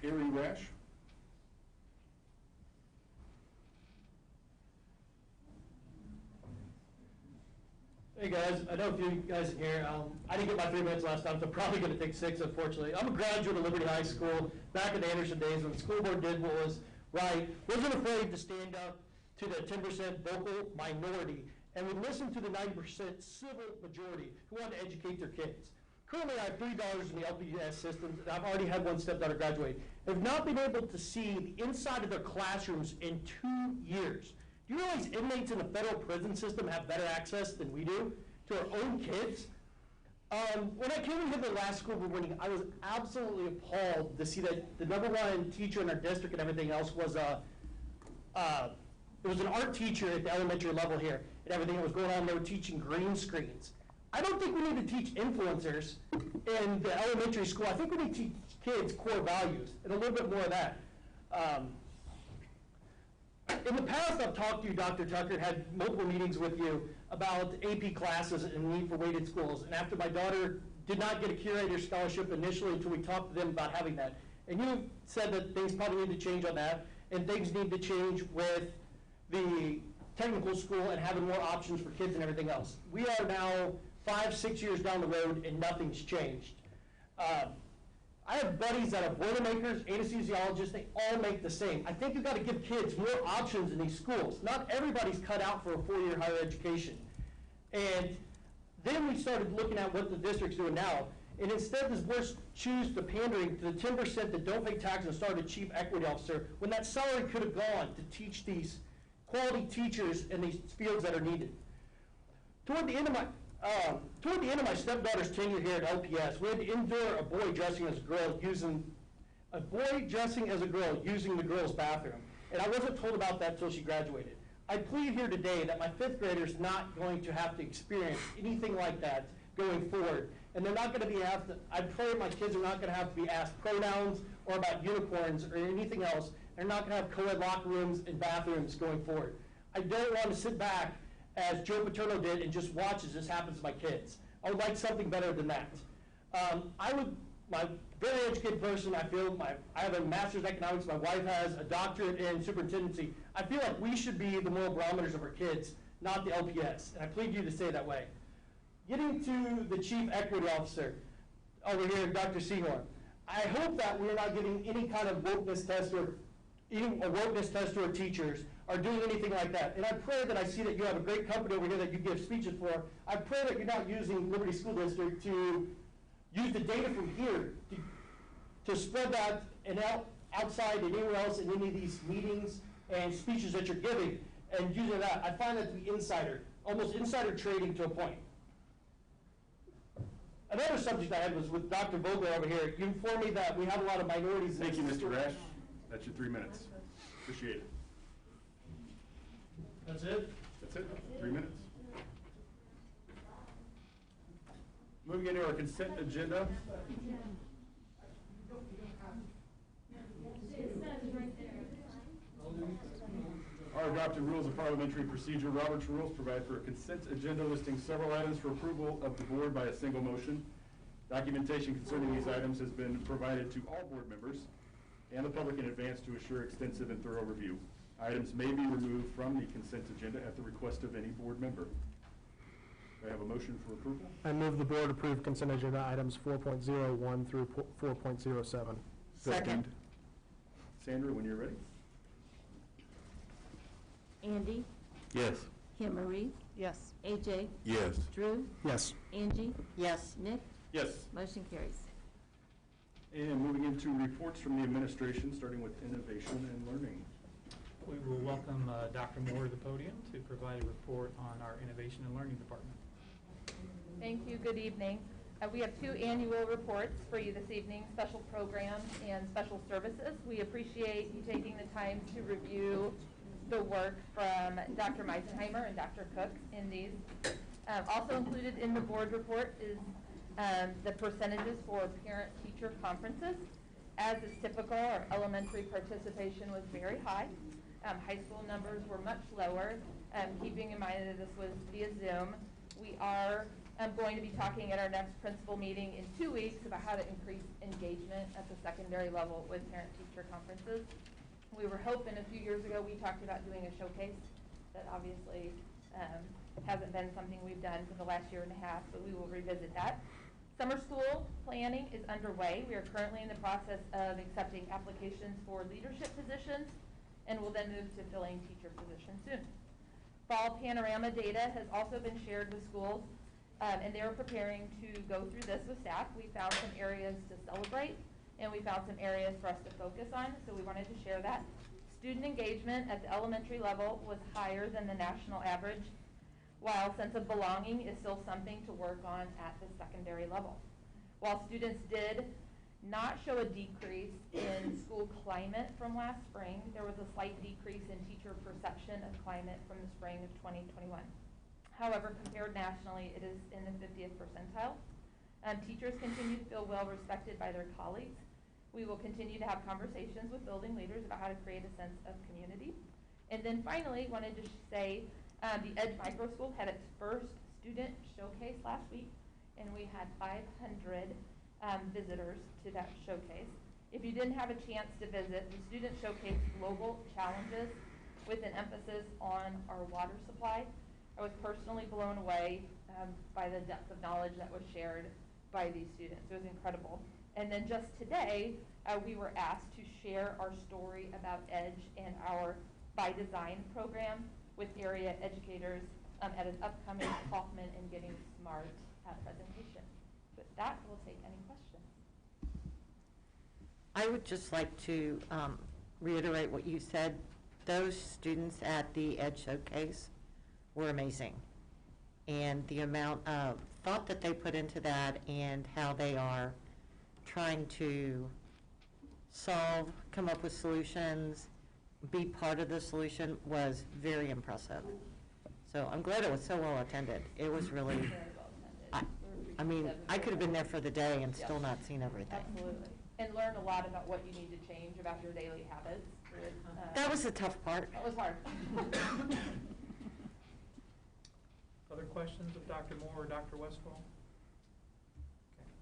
Erie Rash. Hey guys, I know a few of you guys in here. I didn't get my 3 minutes last time, so I'm probably going to take 6, unfortunately. I'm a graduate of Liberty High School back in the Anderson days when the school board did what was right, wasn't afraid to stand up to the 10% vocal minority, and would listen to the 90% civil majority who wanted to educate their kids. Currently, I have 3 daughters in the LPS systems, and I've already had one stepdaughter graduate. I've not been able to see the inside of their classrooms in 2 years. Do you realize inmates in the federal prison system have better access than we do to our own kids? When I came into the last school board meeting, I was absolutely appalled to see that the #1 teacher in our district and everything else was it was an art teacher at the elementary level here, and everything that was going on, they were teaching green screens. I don't think we need to teach influencers in the elementary school. I think we need to teach kids core values and a little bit more of that. In the past, I've talked to you, Dr. Tucker, and had multiple meetings with you about AP classes and the need for weighted schools. And after my daughter did not get a curator scholarship initially until we talked to them about having that. And you said that things probably need to change on that, and things need to change with the technical school and having more options for kids and everything else. We are now 5, 6 years down the road, and nothing's changed. I have buddies that are boilermakers, anesthesiologists, they all make the same. I think you've got to give kids more options in these schools. Not everybody's cut out for a 4-year higher education. And then we started looking at what the district's doing now. And instead, this board choose the pandering to the 10% that don't pay taxes and start a chief equity officer, when that salary could have gone to teach these quality teachers in these fields that are needed. Toward the end of my stepdaughter's tenure here at LPS, we had to endure a boy dressing as a girl using the girls' bathroom. And I wasn't told about that until she graduated. I plead here today that my 5th grader's not going to have to experience anything like that going forward. And they're not going to be asked, I pray my kids are not going to have to be asked pronouns or about unicorns or anything else. They're not going to have co-ed locker rooms and bathrooms going forward. I don't want to sit back as Joe Paterno did and just watch as this happens to my kids. I would like something better than that. My very educated person, I have a master's in economics, my wife has a doctorate in superintendency. I feel like we should be the moral barometers of our kids, not the LPS, and I plead you to stay that way. Getting to the chief equity officer over here, Dr. Seymour, I hope that we're not giving any kind of wokeness test to our teachers or doing anything like that. And I pray that I see that you have a great company over here that you give speeches for. I pray that you're not using Liberty School District to use the data from here to spread that and outside and anywhere else in any of these meetings and speeches that you're giving and using that. I find that to be almost insider trading to a point. Another subject I had was with Dr. Vogel over here. You informed me that we have a lot of minorities. Thank you, Mr. Rash. That's your 3 minutes. Appreciate it. That's it? That's it. 3 minutes. Moving into our consent agenda. Our adopted rules of parliamentary procedure, Robert's rules, provide for a consent agenda listing several items for approval of the board by a single motion. Documentation concerning these items has been provided to all board members and the public in advance to assure extensive and thorough review. Items may be removed from the consent agenda at the request of any board member. Do I have a motion for approval? I move the board approve consent agenda items 4.01 through 4.07. Second. Sandra, when you're ready. Andy, Yes. Kim Marie, Yes. AJ, Yes. Drew, Yes. Angie, Yes. Nick, Yes. motion carries. And moving into reports from the administration, starting with innovation and learning. We will welcome Dr. Moore to the podium to provide a report on our Innovation and Learning Department. Thank you. Good evening. We have 2 annual reports for you this evening, special programs and special services. We appreciate you taking the time to review the work from Dr. Meisenheimer and Dr. Cook in these. Also included in the board report is the percentages for parent-teacher conferences. As is typical, our elementary participation was very high. High school numbers were much lower. Keeping in mind that this was via Zoom, we are going to be talking at our next principal meeting in 2 weeks about how to increase engagement at the secondary level with parent-teacher conferences. We were hoping a few years ago, we talked about doing a showcase. That obviously hasn't been something we've done for the last year and a half, but we will revisit that. Summer school planning is underway. We are currently in the process of accepting applications for leadership positions, and will then move to filling teacher positions soon. Fall panorama data has also been shared with schools, and they're preparing to go through this with staff. We found some areas to celebrate, and we found some areas for us to focus on, so we wanted to share that. Student engagement at the elementary level was higher than the national average, while sense of belonging is still something to work on at the secondary level. While students did not show a decrease in school climate from last spring, there was a slight decrease in teacher perception of climate from the spring of 2021. However, compared nationally, it is in the 50th percentile. Teachers continue to feel well respected by their colleagues. We will continue to have conversations with building leaders about how to create a sense of community. And then finally, wanted to say the Edge Micro School had its first student showcase last week, and we had 500 visitors to that showcase. If you didn't have a chance to visit, the student showcased global challenges with an emphasis on our water supply. I was personally blown away by the depth of knowledge that was shared by these students. It was incredible. And then just today, we were asked to share our story about EDGE and our By Design program with area educators at an upcoming Kaufman and Getting Smart presentation. With that, we'll take any questions. I would just like to reiterate what you said. Those students at the EDGE Showcase were amazing. And the amount of thought that they put into that and how they are trying to solve, come up with solutions, be part of the solution was very impressive. So I'm glad it was so well attended. It was really, I mean, I could have been there for the day and still not seen everything. Absolutely. And learn a lot about what you need to change about your daily habits. That was the tough part. That was hard. Other questions of Dr. Moore or Dr. Westphal?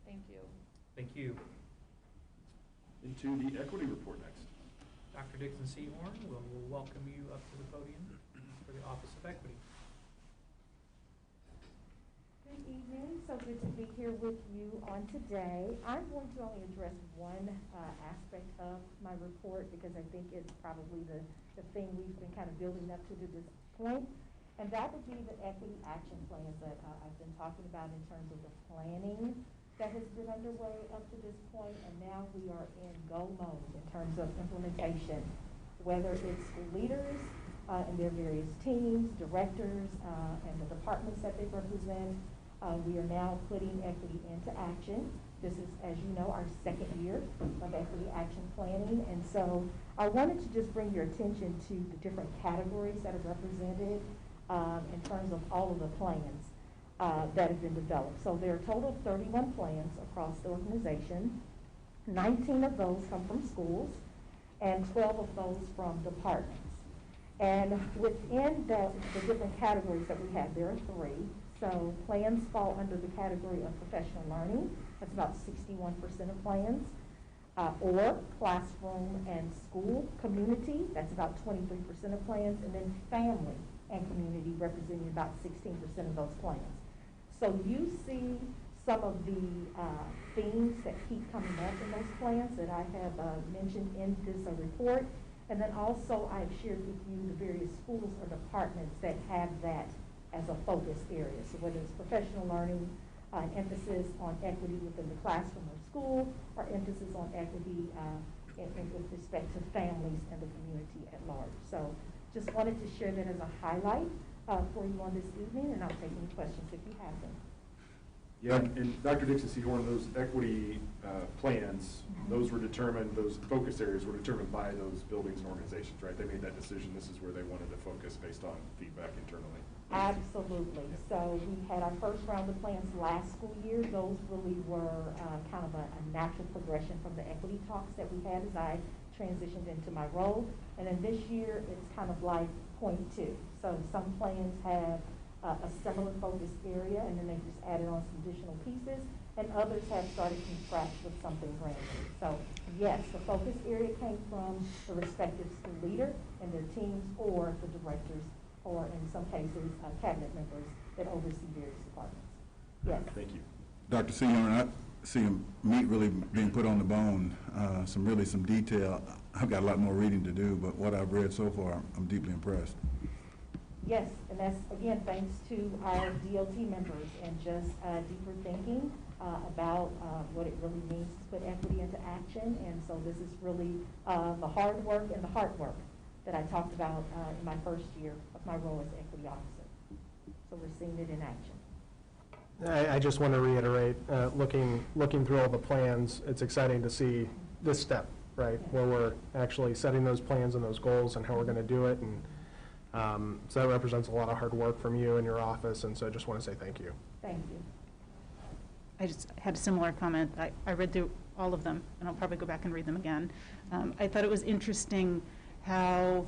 Thank you. Thank you. Into the equity report next. Dr. Dixon Seahorn will welcome you up to the podium for the Office of Equity. Good evening. So good to be here with you on today. I'm going to only address one aspect of my report because I think it's probably the thing we've been kind of building up to this point. And that would be the equity action plans that I've been talking about in terms of the planning that has been underway up to this point, and now we are in go mode in terms of implementation, whether it's leaders and their various teams, directors, and the departments that they represent, We are now putting equity into action. This is, as you know, our second year of equity action planning, and so I wanted to just bring your attention to the different categories that are represented in terms of all of the plans that have been developed. So there are a total of 31 plans across the organization. 19 of those come from schools, and 12 of those from departments. And within the different categories that we have, there are 3. So plans fall under the category of professional learning. That's about 61% of plans. Or classroom and school community, that's about 23% of plans. And then family and community representing about 16% of those plans. So you see some of the themes that keep coming up in those plans that I have mentioned in this report. And then also I've shared with you the various schools or departments that have that as a focus area. So whether it's professional learning, emphasis on equity within the classroom or school, or emphasis on equity with respect to families and the community at large. So just wanted to share that as a highlight for you on this evening, and I'll take any questions if you have them. Yeah, and Dr. Dixon-Sehorn, those equity plans, those were determined, those focus areas were determined by those buildings and organizations, right? They made that decision, this is where they wanted to focus based on feedback internally. Absolutely. So we had our first round of plans last school year. Those really were kind of a natural progression from the equity talks that we had as I transitioned into my role. And then this year, it's kind of like point 2. So some plans have a similar focus area, and then they just added on some additional pieces, and others have started from scratch with something brand new. So yes, the focus area came from the respective school leader and their teams, or the directors, or in some cases, cabinet members that oversee various departments. Yes. Thank you. Dr. Sehorn, I see meat really being put on the bone, some detail. I've got a lot more reading to do, but what I've read so far, I'm deeply impressed. Yes, and that's, again, thanks to our DOT members and just deeper thinking about what it really means to put equity into action. And so this is really the hard work and the hard work that I talked about in my first year of my role as equity officer. So we're seeing it in action. I just want to reiterate, looking through all the plans, it's exciting to see this step, right, where we're actually setting those plans and those goals and how we're going to do it. And so that represents a lot of hard work from you and your office, and so I just want to say thank you. Thank you. I just had a similar comment. I read through all of them, and I'll probably go back and read them again. I thought it was interesting how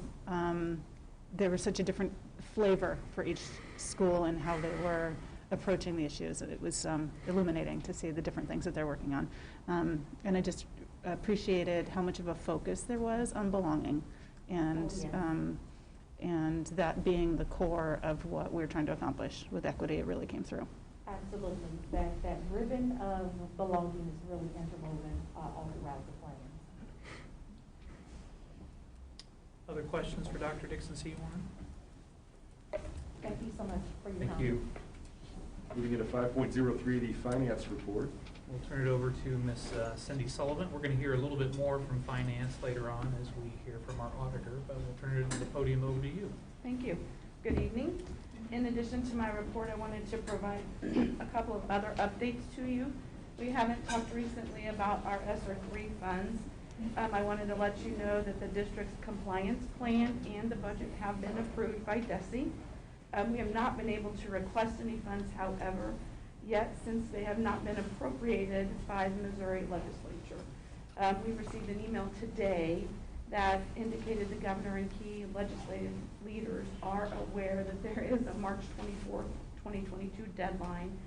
there was such a different flavor for each school and how they were approaching the issues. It was illuminating to see the different things that they're working on. And I just appreciated how much of a focus there was on belonging, and and that being the core of what we're trying to accomplish with equity. It really came through. Absolutely. That ribbon of belonging is really interwoven all throughout the plan. Other questions for Dr. Dixon-Sehorn? Thank you so much for your time. Thank you. Moving into 5.03, the finance report. We'll turn it over to Ms. Cindy Sullivan. We're going to hear a little bit more from finance later on as we hear from our auditor, but we'll turn the podium over to you. Thank you. Good evening. In addition to my report, I wanted to provide a couple of other updates to you. We haven't talked recently about our ESSER 3 funds. I wanted to let you know that the district's compliance plan and the budget have been approved by DESE. We have not been able to request any funds, however, yet, since they have not been appropriated by the Missouri legislature. We received an email today that indicated the governor and key legislative leaders are aware that there is a March 24th, 2022 deadline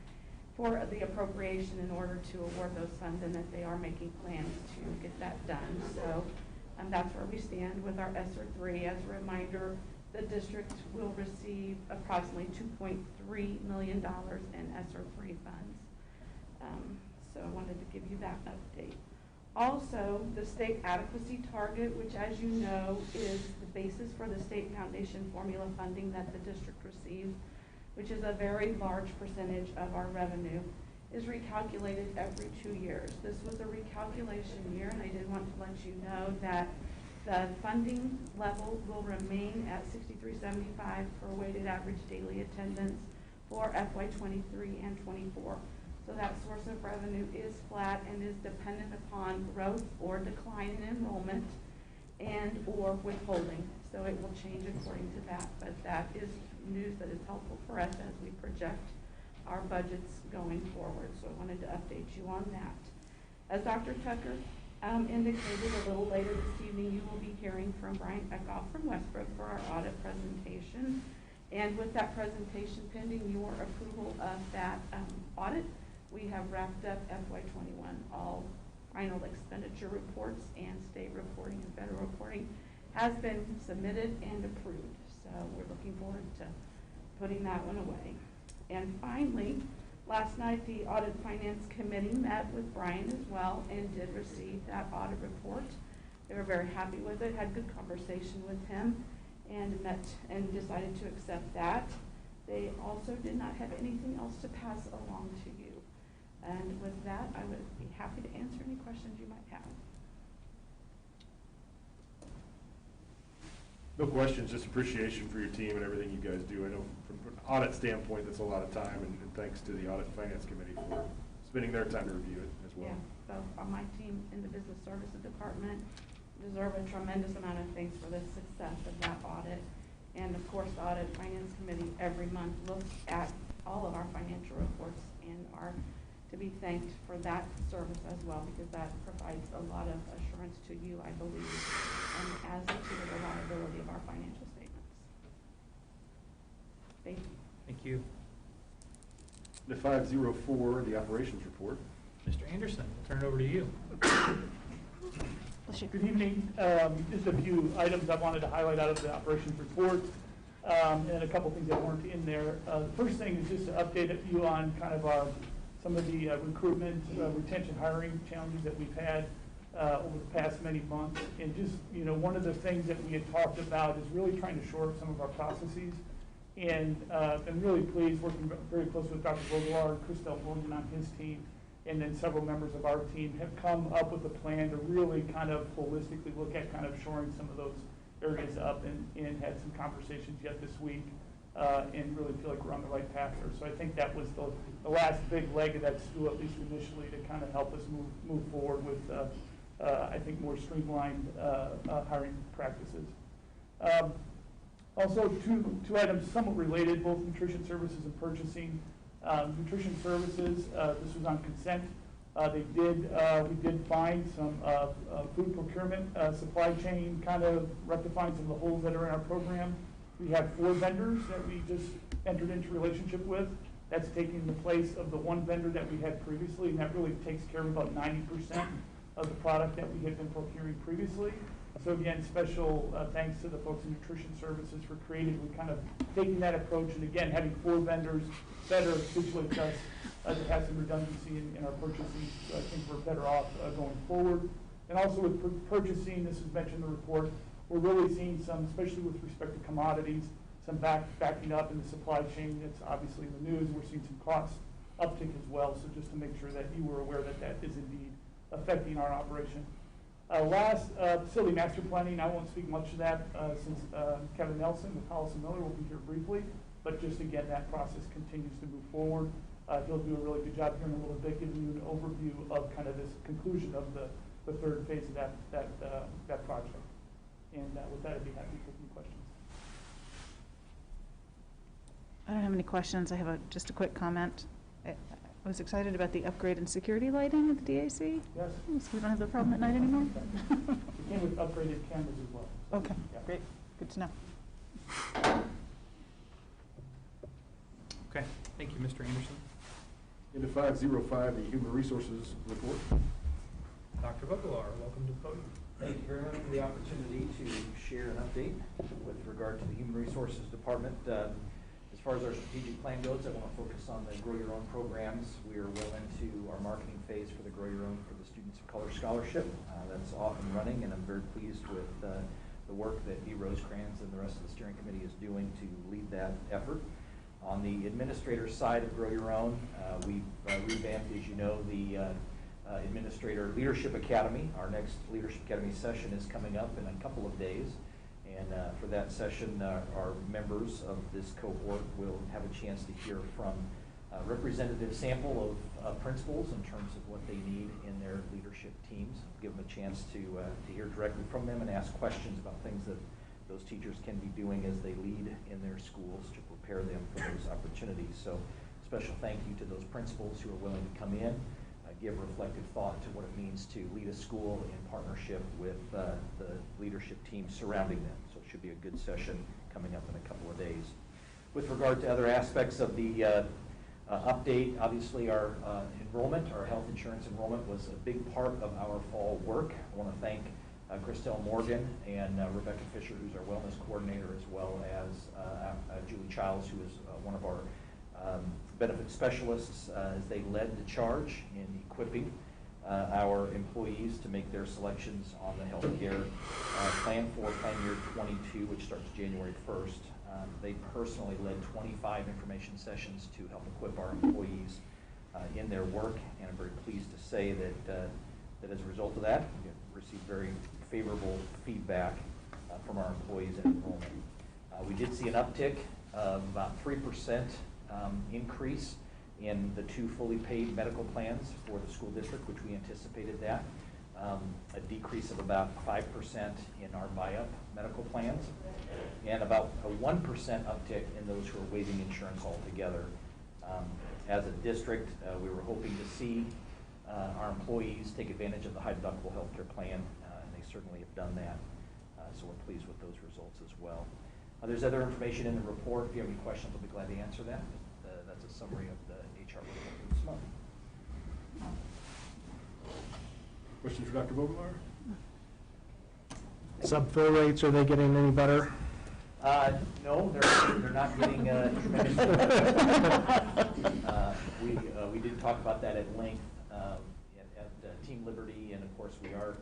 for the appropriation in order to award those funds, and that they are making plans to get that done. So that's where we stand with our ESSER 3. As a reminder, the district will receive approximately $2.3 million in ESSER 3 funds. So I wanted to give you that update. Also, the state adequacy target, which, as you know, is the basis for the state foundation formula funding that the district receives, which is a very large percentage of our revenue, is recalculated every 2 years. This was a recalculation year, and I did want to let you know that the funding level will remain at $63.75 for weighted average daily attendance for FY '23 and '24. So that source of revenue is flat and is dependent upon growth or decline in enrollment and or withholding. So it will change according to that, but that is news that is helpful for us as we project our budgets going forward. So I wanted to update you on that. As Dr. Tucker indicated a little later this evening, you will be hearing from Brian Eckhoff from Westbrook for our audit presentation. And with that presentation pending your approval of that audit, we have wrapped up FY '21. All final expenditure reports and state reporting and federal reporting has been submitted and approved. So we're looking forward to putting that one away. And finally, last night the Audit Finance Committee met with Brian as well and did receive that audit report. They were very happy with it, had good conversation with him, and met and decided to accept that. They also did not have anything else to pass along to you. And with that, I would be happy to answer any questions you might have. No questions, just appreciation for your team and everything you guys do. I know from an audit standpoint, that's a lot of time, and thanks to the Audit Finance Committee for spending their time to review it as well. Yeah, both on my team in the Business Services Department deserve a tremendous amount of thanks for the success of that audit. And of course, the Audit Finance Committee every month looks at all of our financial reports and are to be thanked for that service as well, because that provides a lot of assurance to you, I believe, and as to the reliability of our financial statements. Thank you. Thank you. The 504, the operations report. Mr. Anderson, we'll turn it over to you. Good evening. Just a few items I wanted to highlight out of the operations report, and a couple things that weren't in there. The first thing is just to update you on kind of some of the recruitment, retention, hiring challenges that we've had over the past many months. And just, one of the things that we had talked about is really trying to shore up some of our processes. And I'm really pleased working very closely with Dr. Vogelaar and Christelle William on his team, and then several members of our team have come up with a plan to really kind of holistically look at kind of shoring some of those areas up, and had some conversations yet this week, and really feel like we're on the right path there. So I think that was the last big leg of that stool, at least initially, to kind of help us move forward with, I think, more streamlined hiring practices. Also, two items somewhat related, both nutrition services and purchasing. Nutrition services, this was on consent. We did find some food procurement, supply chain, kind of rectifying some of the holes that are in our program. We have 4 vendors that we just entered into relationship with. That's taking the place of the one vendor that we had previously, and that really takes care of about 90% of the product that we had been procuring previously. So again, special thanks to the folks in Nutrition Services for creatively kind of taking that approach, and again, having 4 vendors better situates us to have some redundancy in our purchasing. So I think we're better off going forward. And also with purchasing, this is mentioned in the report, we're really seeing some, especially with respect to commodities, some backing up in the supply chain. It's obviously in the news. We're seeing some cost uptick as well. So just to make sure that you were aware that that is indeed affecting our operation. Last, facility master planning. I won't speak much to that since Kevin Nelson with Hollis & Miller will be here briefly. But just again, that process continues to move forward. He'll do a really good job here in a little bit, giving you an overview of kind of this conclusion of the third phase of that project. And with that, I'd be happy to take any questions. I don't have any questions. I have just a quick comment. I was excited about the upgrade in security lighting at the DAC. Yes. So we don't have the problem at night anymore? We came with upgraded cameras as well. So, okay, yeah. Great. Good to know. Okay, thank you, Mr. Anderson. Into 505, the Human Resources report. Dr. Vogelaar, welcome to the podium. Thank you very much for the opportunity to share an update with regard to the Human Resources Department. As far as our strategic plan goes, I want to focus on the Grow Your Own programs. We are well into our marketing phase for the Grow Your Own for the Students of Color Scholarship. That's off and running, and I'm very pleased with the work that B. Rosecrans and the rest of the steering committee is doing to lead that effort. On the administrator side of Grow Your Own, we've revamped, as you know, the Administrator Leadership Academy. Our next Leadership Academy session is coming up in a couple of days, And for that session, our members of this cohort will have a chance to hear from a representative sample of principals in terms of what they need in their leadership teams. Give them a chance to hear directly from them and ask questions about things that those teachers can be doing as they lead in their schools to prepare them for those opportunities. So special thank you to those principals who are willing to come in, give reflective thought to what it means to lead a school in partnership with the leadership team surrounding them. So it should be a good session coming up in a couple of days. With regard to other aspects of the update, obviously our enrollment, our health insurance enrollment was a big part of our fall work. I want to thank Christelle Morgan and Rebecca Fisher, who's our wellness coordinator, as well as Julie Childs, who is one of our benefit specialists, as they led the charge in equipping our employees to make their selections on the health care plan for plan year 22, which starts January 1st. They personally led 25 information sessions to help equip our employees in their work, and I'm very pleased to say that as a result of that, we received very favorable feedback from our employees in enrollment. We did see an uptick of about 3% increase in the 2 fully paid medical plans for the school district, which we anticipated that. A decrease of about 5% in our buy-up medical plans, and about a 1% uptick in those who are waiving insurance altogether. As a district, we were hoping to see our employees take advantage of the high deductible health care plan, and they certainly have done that. So we're pleased with those results as well. There's other information in the report. If you have any questions, I'll be glad to answer that. That's a summary of the HR report for this month. Questions for Dr. Vogelaar? Sub-fill rates, are they getting any better? No, they're not getting tremendous. We did talk about that at length at Team Liberty, and of course we are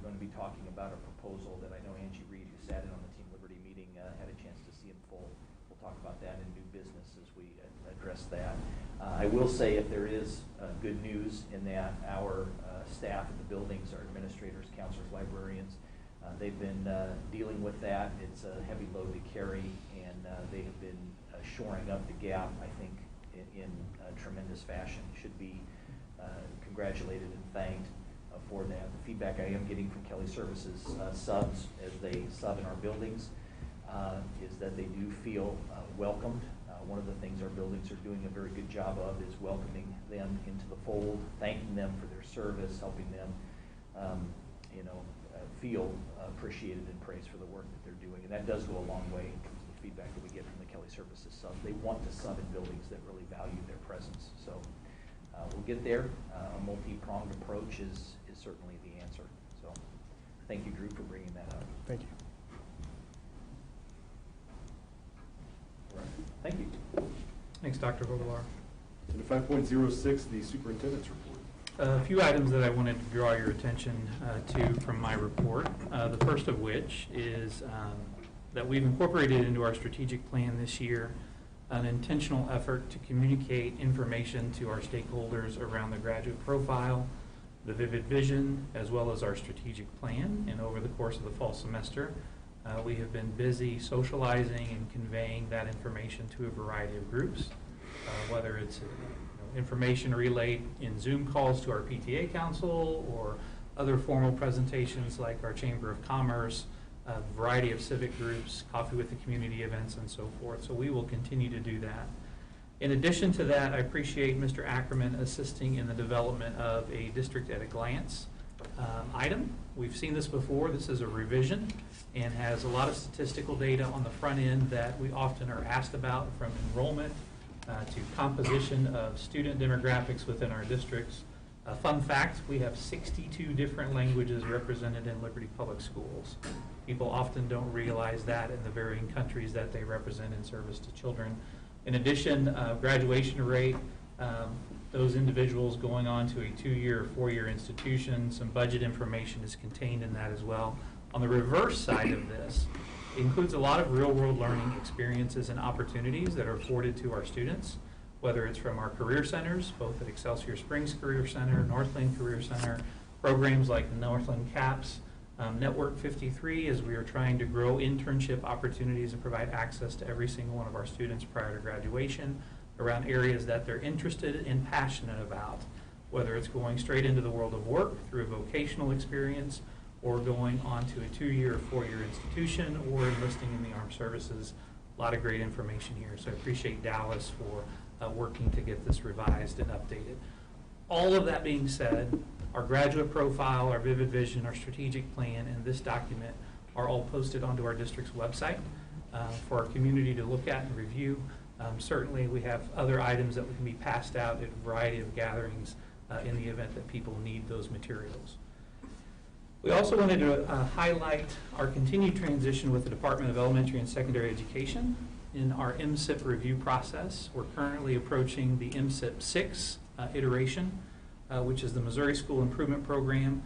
going to be talking about a proposal that I know Angie Reed, who sat in on the Team Liberty meeting, had a chance to see in full. We'll talk about that in new business as we address that. I will say, if there is good news in that, our staff at the buildings, our administrators, counselors, librarians, they've been dealing with that. It's a heavy load to carry, and they have been shoring up the gap, I think, in tremendous fashion. Should be congratulated and thanked for that. The feedback I am getting from Kelly Services subs as they sub in our buildings is that they do feel welcomed. One of the things our buildings are doing a very good job of is welcoming them into the fold, thanking them for their service, helping them feel appreciated and praised for the work that they're doing. And that does go a long way in terms of the feedback that we get from the Kelly Services subs. They want to sub in buildings that really value their presence. So we'll get there. A multi-pronged approach is certainly the answer. So thank you, Drew, for bringing that up. Thank you. All right. Thank you. Thanks, Dr. Vogelaar. And 5.06, the superintendent's report. A few items that I wanted to draw your attention to from my report. The first of which is that we've incorporated into our strategic plan this year an intentional effort to communicate information to our stakeholders around the graduate profile, the vivid vision, as well as our strategic plan. And over the course of the fall semester, we have been busy socializing and conveying that information to a variety of groups, whether it's information relayed in Zoom calls to our PTA council or other formal presentations like our Chamber of Commerce, a variety of civic groups, coffee with the community events, and so forth. So we will continue to do that. In addition to that, I appreciate Mr. Ackerman assisting in the development of a district at a glance item. We've seen this before. This is a revision and has a lot of statistical data on the front end that we often are asked about, from enrollment to composition of student demographics within our districts. Fun fact, we have 62 different languages represented in Liberty Public Schools. People often don't realize that in the varying countries that they represent in service to children. In addition, graduation rate, those individuals going on to a 2-year or 4-year institution, some budget information is contained in that as well. On the reverse side of this, it includes a lot of real-world learning experiences and opportunities that are afforded to our students, whether it's from our career centers, both at Excelsior Springs Career Center, Northland Career Center, programs like Northland CAPS, Network 53, as we are trying to grow internship opportunities and provide access to every single one of our students prior to graduation around areas that they're interested and passionate about, whether it's going straight into the world of work through a vocational experience or going on to a 2-year or 4-year institution or enlisting in the armed services. A lot of great information here, so I appreciate Dallas for working to get this revised and updated. All of that being said, our graduate profile, our vivid vision, our strategic plan, and this document are all posted onto our district's website for our community to look at and review. Certainly, we have other items that can be passed out at a variety of gatherings in the event that people need those materials. We also wanted to highlight our continued transition with the Department of Elementary and Secondary Education in our MSIP review process. We're currently approaching the MSIP 6 iteration, which is the Missouri School Improvement Program.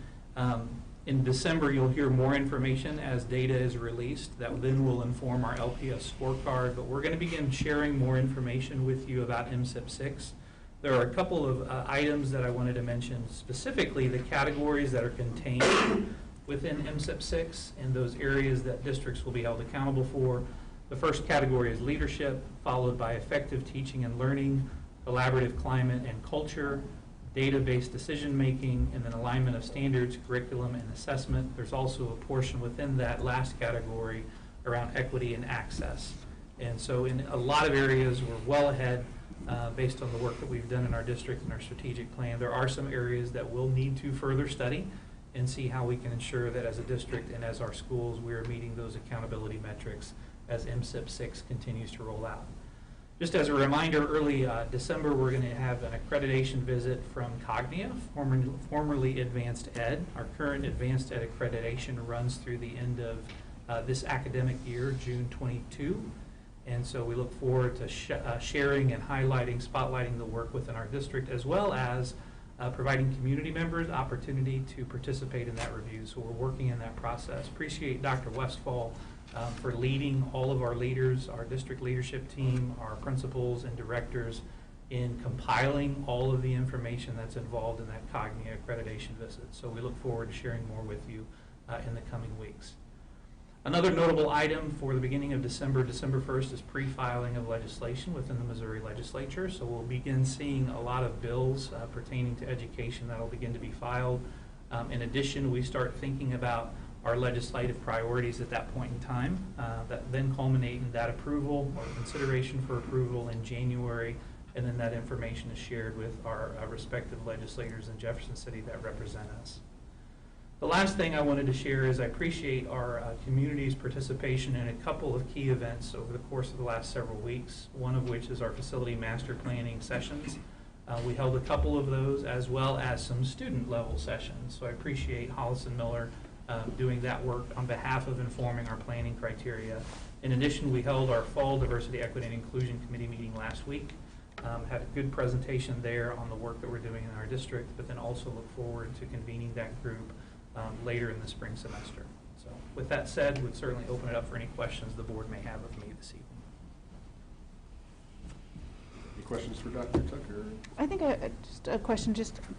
In December, you'll hear more information as data is released that then will inform our LPS scorecard, but we're going to begin sharing more information with you about MSIP 6. There are a couple of items that I wanted to mention, specifically the categories that are contained within MSIP 6 and those areas that districts will be held accountable for. The first category is leadership, followed by effective teaching and learning, collaborative climate and culture, data-based decision-making, and then alignment of standards, curriculum, and assessment. There's also a portion within that last category around equity and access. And so in a lot of areas, we're well ahead based on the work that we've done in our district and our strategic plan. There are some areas that we'll need to further study and see how we can ensure that as a district and as our schools, we are meeting those accountability metrics as MSIP 6 continues to roll out. Just as a reminder, early December, we're going to have an accreditation visit from Cognia, formerly Advanced Ed. Our current Advanced Ed accreditation runs through the end of this academic year, June 22. And so we look forward to sharing and highlighting, spotlighting the work within our district, as well as providing community members opportunity to participate in that review. So we're working in that process. Appreciate Dr. Westfall for leading all of our leaders, our district leadership team, our principals and directors in compiling all of the information that's involved in that Cognia accreditation visit. So we look forward to sharing more with you in the coming weeks. Another notable item for the beginning of December, December 1st, is pre-filing of legislation within the Missouri legislature. So we'll begin seeing a lot of bills pertaining to education that will begin to be filed. In addition, we start thinking about our legislative priorities at that point in time that then culminate in that approval or consideration for approval in January, and then that information is shared with our respective legislators in Jefferson City that represent us. The last thing I wanted to share is I appreciate our community's participation in a couple of key events over the course of the last several weeks, one of which is our facility master planning sessions. We held a couple of those as well as some student level sessions. So I appreciate Hollis and Miller doing that work on behalf of informing our planning criteria. In addition, we held our fall diversity, equity, and inclusion committee meeting last week. Had a good presentation there on the work that we're doing in our district, but then also look forward to convening that group later in the spring semester. So with that said, we'd certainly open it up for any questions the board may have of me this evening. Any questions for Dr. Tucker? I think just a question,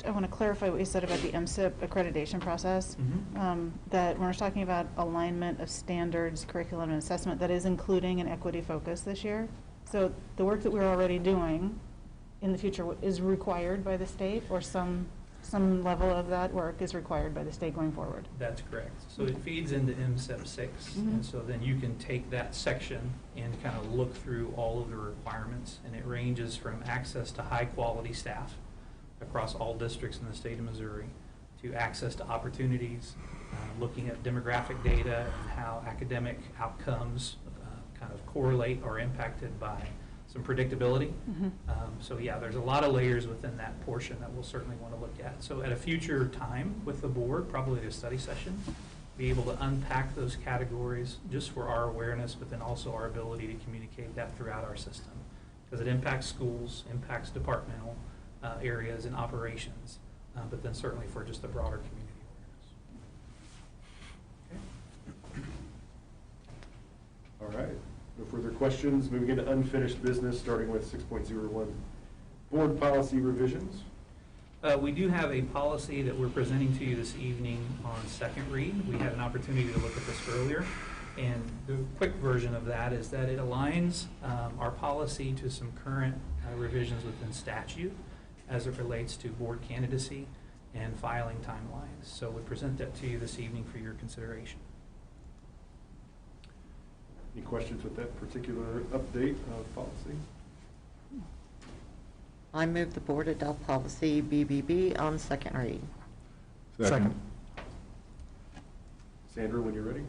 I want to clarify what you said about the MSIP accreditation process. That when we're talking about alignment of standards, curriculum, and assessment, that is including an equity focus this year. So the work that we're already doing in the future is required by the state, or some level of that work is required by the state going forward? That's correct. So it feeds into MSIP 6, and so then you can take that section and kind of look through all of the requirements, and it ranges from access to high quality staff across all districts in the state of Missouri to access to opportunities, looking at demographic data and how academic outcomes kind of correlate or are impacted by some predictability. So yeah, there's a lot of layers within that portion that we'll certainly want to look at. So at a future time with the board, probably a study session, be able to unpack those categories just for our awareness, but then also our ability to communicate that throughout our system. Because it impacts schools, impacts departmental areas and operations, but then certainly for just the broader community awareness. All right. No further questions. Moving into unfinished business, starting with 6.01, board policy revisions. We do have a policy that we're presenting to you this evening on second read. We had an opportunity to look at this earlier, and the quick version of that is that it aligns our policy to some current revisions within statute as it relates to board candidacy and filing timelines. So we present that to you this evening for your consideration. Any questions with that particular update of policy? I move the board adopt policy BBB on second read. Second. Sandra, when you're ready.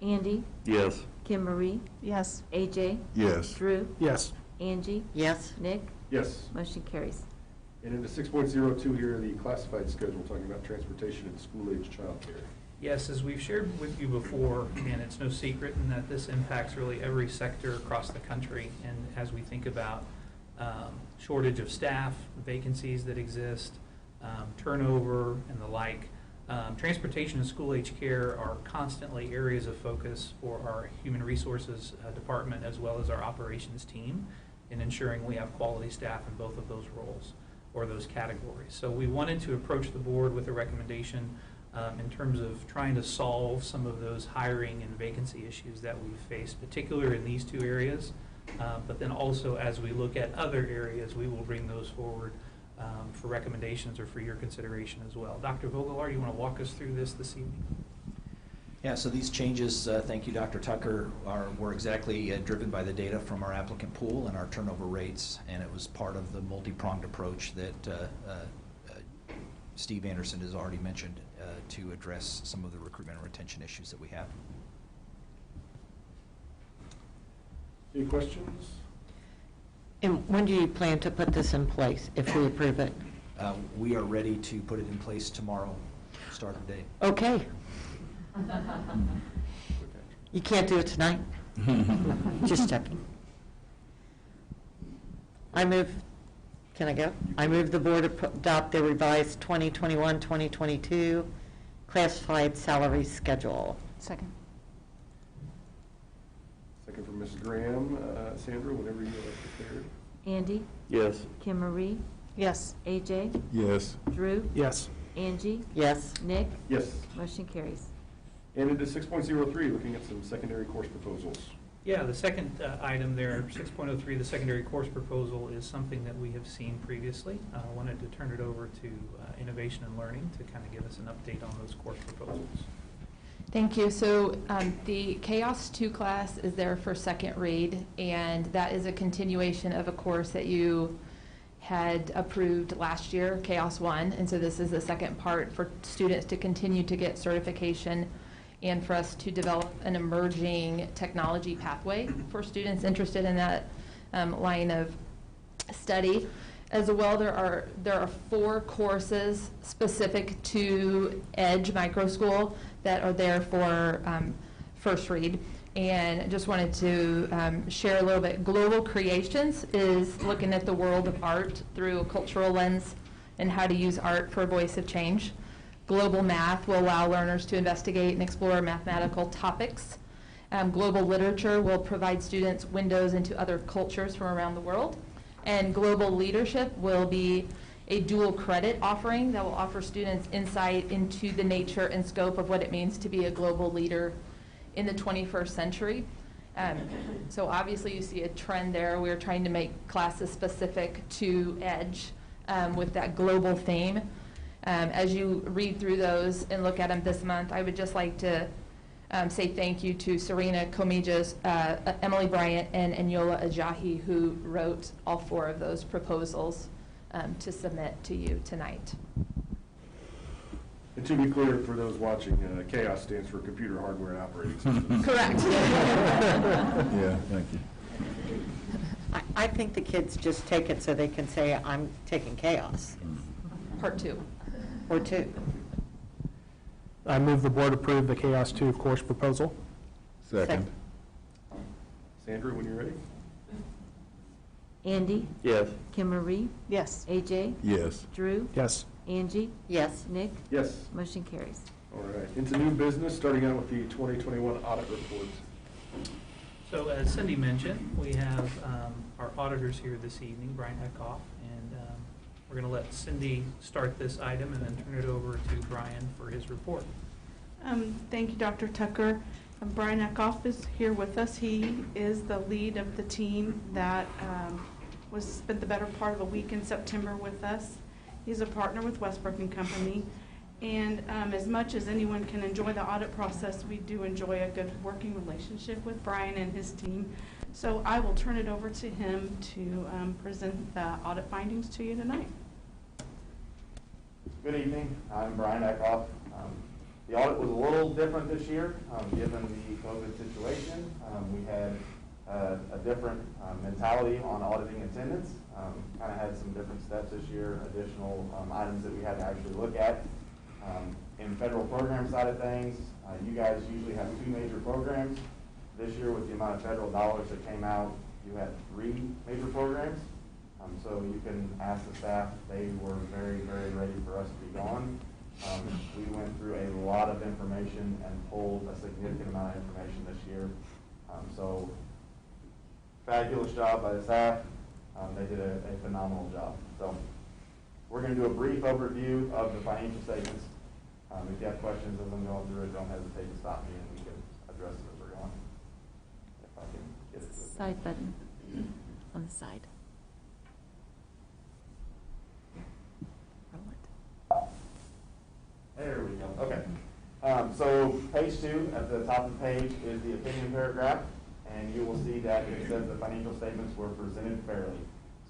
Andy? Yes. Kim Marie? Yes. AJ? Yes. Drew? Yes. Angie? Yes. Nick? Yes. Motion carries. And into 6.02 here, the classified schedule, talking about transportation and school-age childcare. Yes, as we've shared with you before, and it's no secret in that this impacts really every sector across the country. And as we think about shortage of staff, vacancies that exist, turnover, and the like, transportation and school-age care are constantly areas of focus for our human resources department as well as our operations team in ensuring we have quality staff in both of those roles or those categories. So we wanted to approach the board with a recommendation in terms of trying to solve some of those hiring and vacancy issues that we've faced, particularly in these two areas. But then also as we look at other areas, we will bring those forward for recommendations or for your consideration as well. Dr. Vogelar, you want to walk us through this evening? Yeah, so these changes, thank you, Dr. Tucker, were exactly driven by the data from our applicant pool and our turnover rates, and it was part of the multi-pronged approach that Steve Anderson has already mentioned to address some of the recruitment and retention issues that we have. Any questions? And when do you plan to put this in place, if we approve it? We are ready to put it in place tomorrow, start of day. Okay. You can't do it tonight? Just checking. I move, can I go? I move the board adopt the revised 2021-2022 classified salary schedule. Second. Second from Mrs. Graham. Sandra, whenever you are prepared. Andy? Yes. Kim Marie? Yes. AJ? Yes. Drew? Yes. Angie? Yes. Nick? Yes. Motion carries. And into 6.03, looking at some secondary course proposals. Yeah, the second item there, 6.03, the secondary course proposal, is something that we have seen previously. I wanted to turn it over to Innovation and Learning to kind of give us an update on those course proposals. Thank you. So the Chaos 2 class is there for second read, and that is a continuation of a course that you had approved last year, Chaos 1, and so this is the second part for students to continue to get certification and for us to develop an emerging technology pathway for students interested in that line of study. As well, there are 4 courses specific to Edge Micro School that are there for first read. And just wanted to share a little bit. Global Creations is looking at the world of art through a cultural lens and how to use art for a voice of change. Global Math will allow learners to investigate and explore mathematical topics. Global Literature will provide students windows into other cultures from around the world. And Global Leadership will be a dual credit offering that will offer students insight into the nature and scope of what it means to be a global leader in the 21st century. So obviously you see a trend there. We're trying to make classes specific to Edge with that global theme. As you read through those and look at them this month, I would just like to say thank you to Serena Comijas, Emily Bryant, and Enyola Ajahi, who wrote all 4 of those proposals to submit to you tonight. And to be clear, for those watching, CHAOS stands for Computer Hardware and Operating Systems. Correct. Yeah, thank you. I think the kids just take it so they can say, I'm taking chaos. Part 2. Or 2. I move the board approve the Chaos 2 course proposal. Second. Sandra, when you're ready. Andy? Yes. Kim Marie? Yes. AJ? Yes. Drew? Yes. Angie? Yes. Nick? Yes. Motion carries. All right. Into new business, starting out with the 2021 audit report. So as Cindy mentioned, we have our auditors here this evening, Brian Eckhoff and We're going to let Cindy start this item and then turn it over to Brian for his report. Thank you, Dr. Tucker. Brian Eckhoff is here with us. He is the lead of the team that spent the better part of a week in September with us. He's a partner with Westbrook and Company. And as much as anyone can enjoy the audit process, we do enjoy a good working relationship with Brian and his team. So I will turn it over to him to present the audit findings to you tonight. Good evening. I'm Brian Eckhoff. The audit was a little different this year given the COVID situation. We had a different mentality on auditing attendance. Kind of had some different steps this year, additional items that we had to actually look at. In federal program side of things, you guys usually have 2 major programs. This year, with the amount of federal dollars that came out, you had 3 major programs. So you can ask the staff, they were very, very ready for us to be gone. We went through a lot of information and pulled a significant amount of information this year. So fabulous job by the staff. They did a phenomenal job. So we're going to do a brief overview of the financial statements. If you have questions as I'm going through it, don't hesitate to stop me and we can address it as we're going. If I can get it. Side button on the side. There we go. Okay. So page 2 at the top of the page is the opinion paragraph, and you will see that it says the financial statements were presented fairly.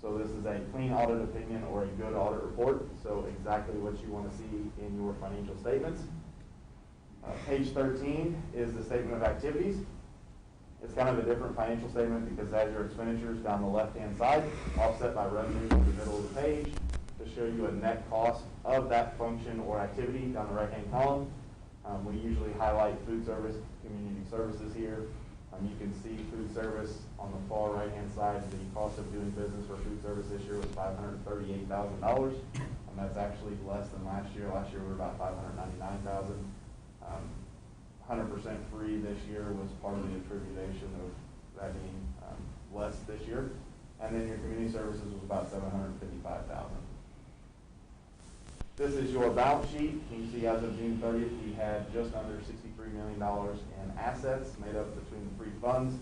So this is a clean audit opinion or a good audit report, so exactly what you want to see in your financial statements. Page 13 is the statement of activities. It's kind of a different financial statement because it has your expenditures down the left-hand side, offset by revenues in the middle of the page, to show you a net cost of that function or activity down the right-hand column. We usually highlight food service, community services here. You can see food service on the far right-hand side. The cost of doing business for food service this year was $538,000. That's actually less than last year. Last year we were about $599,000. 100% free this year was part of the attribution of that being less this year. And then your community services was about $755,000. This is your balance sheet. You can see as of June 30th, we had just under $63 million in assets made up between the 3 funds.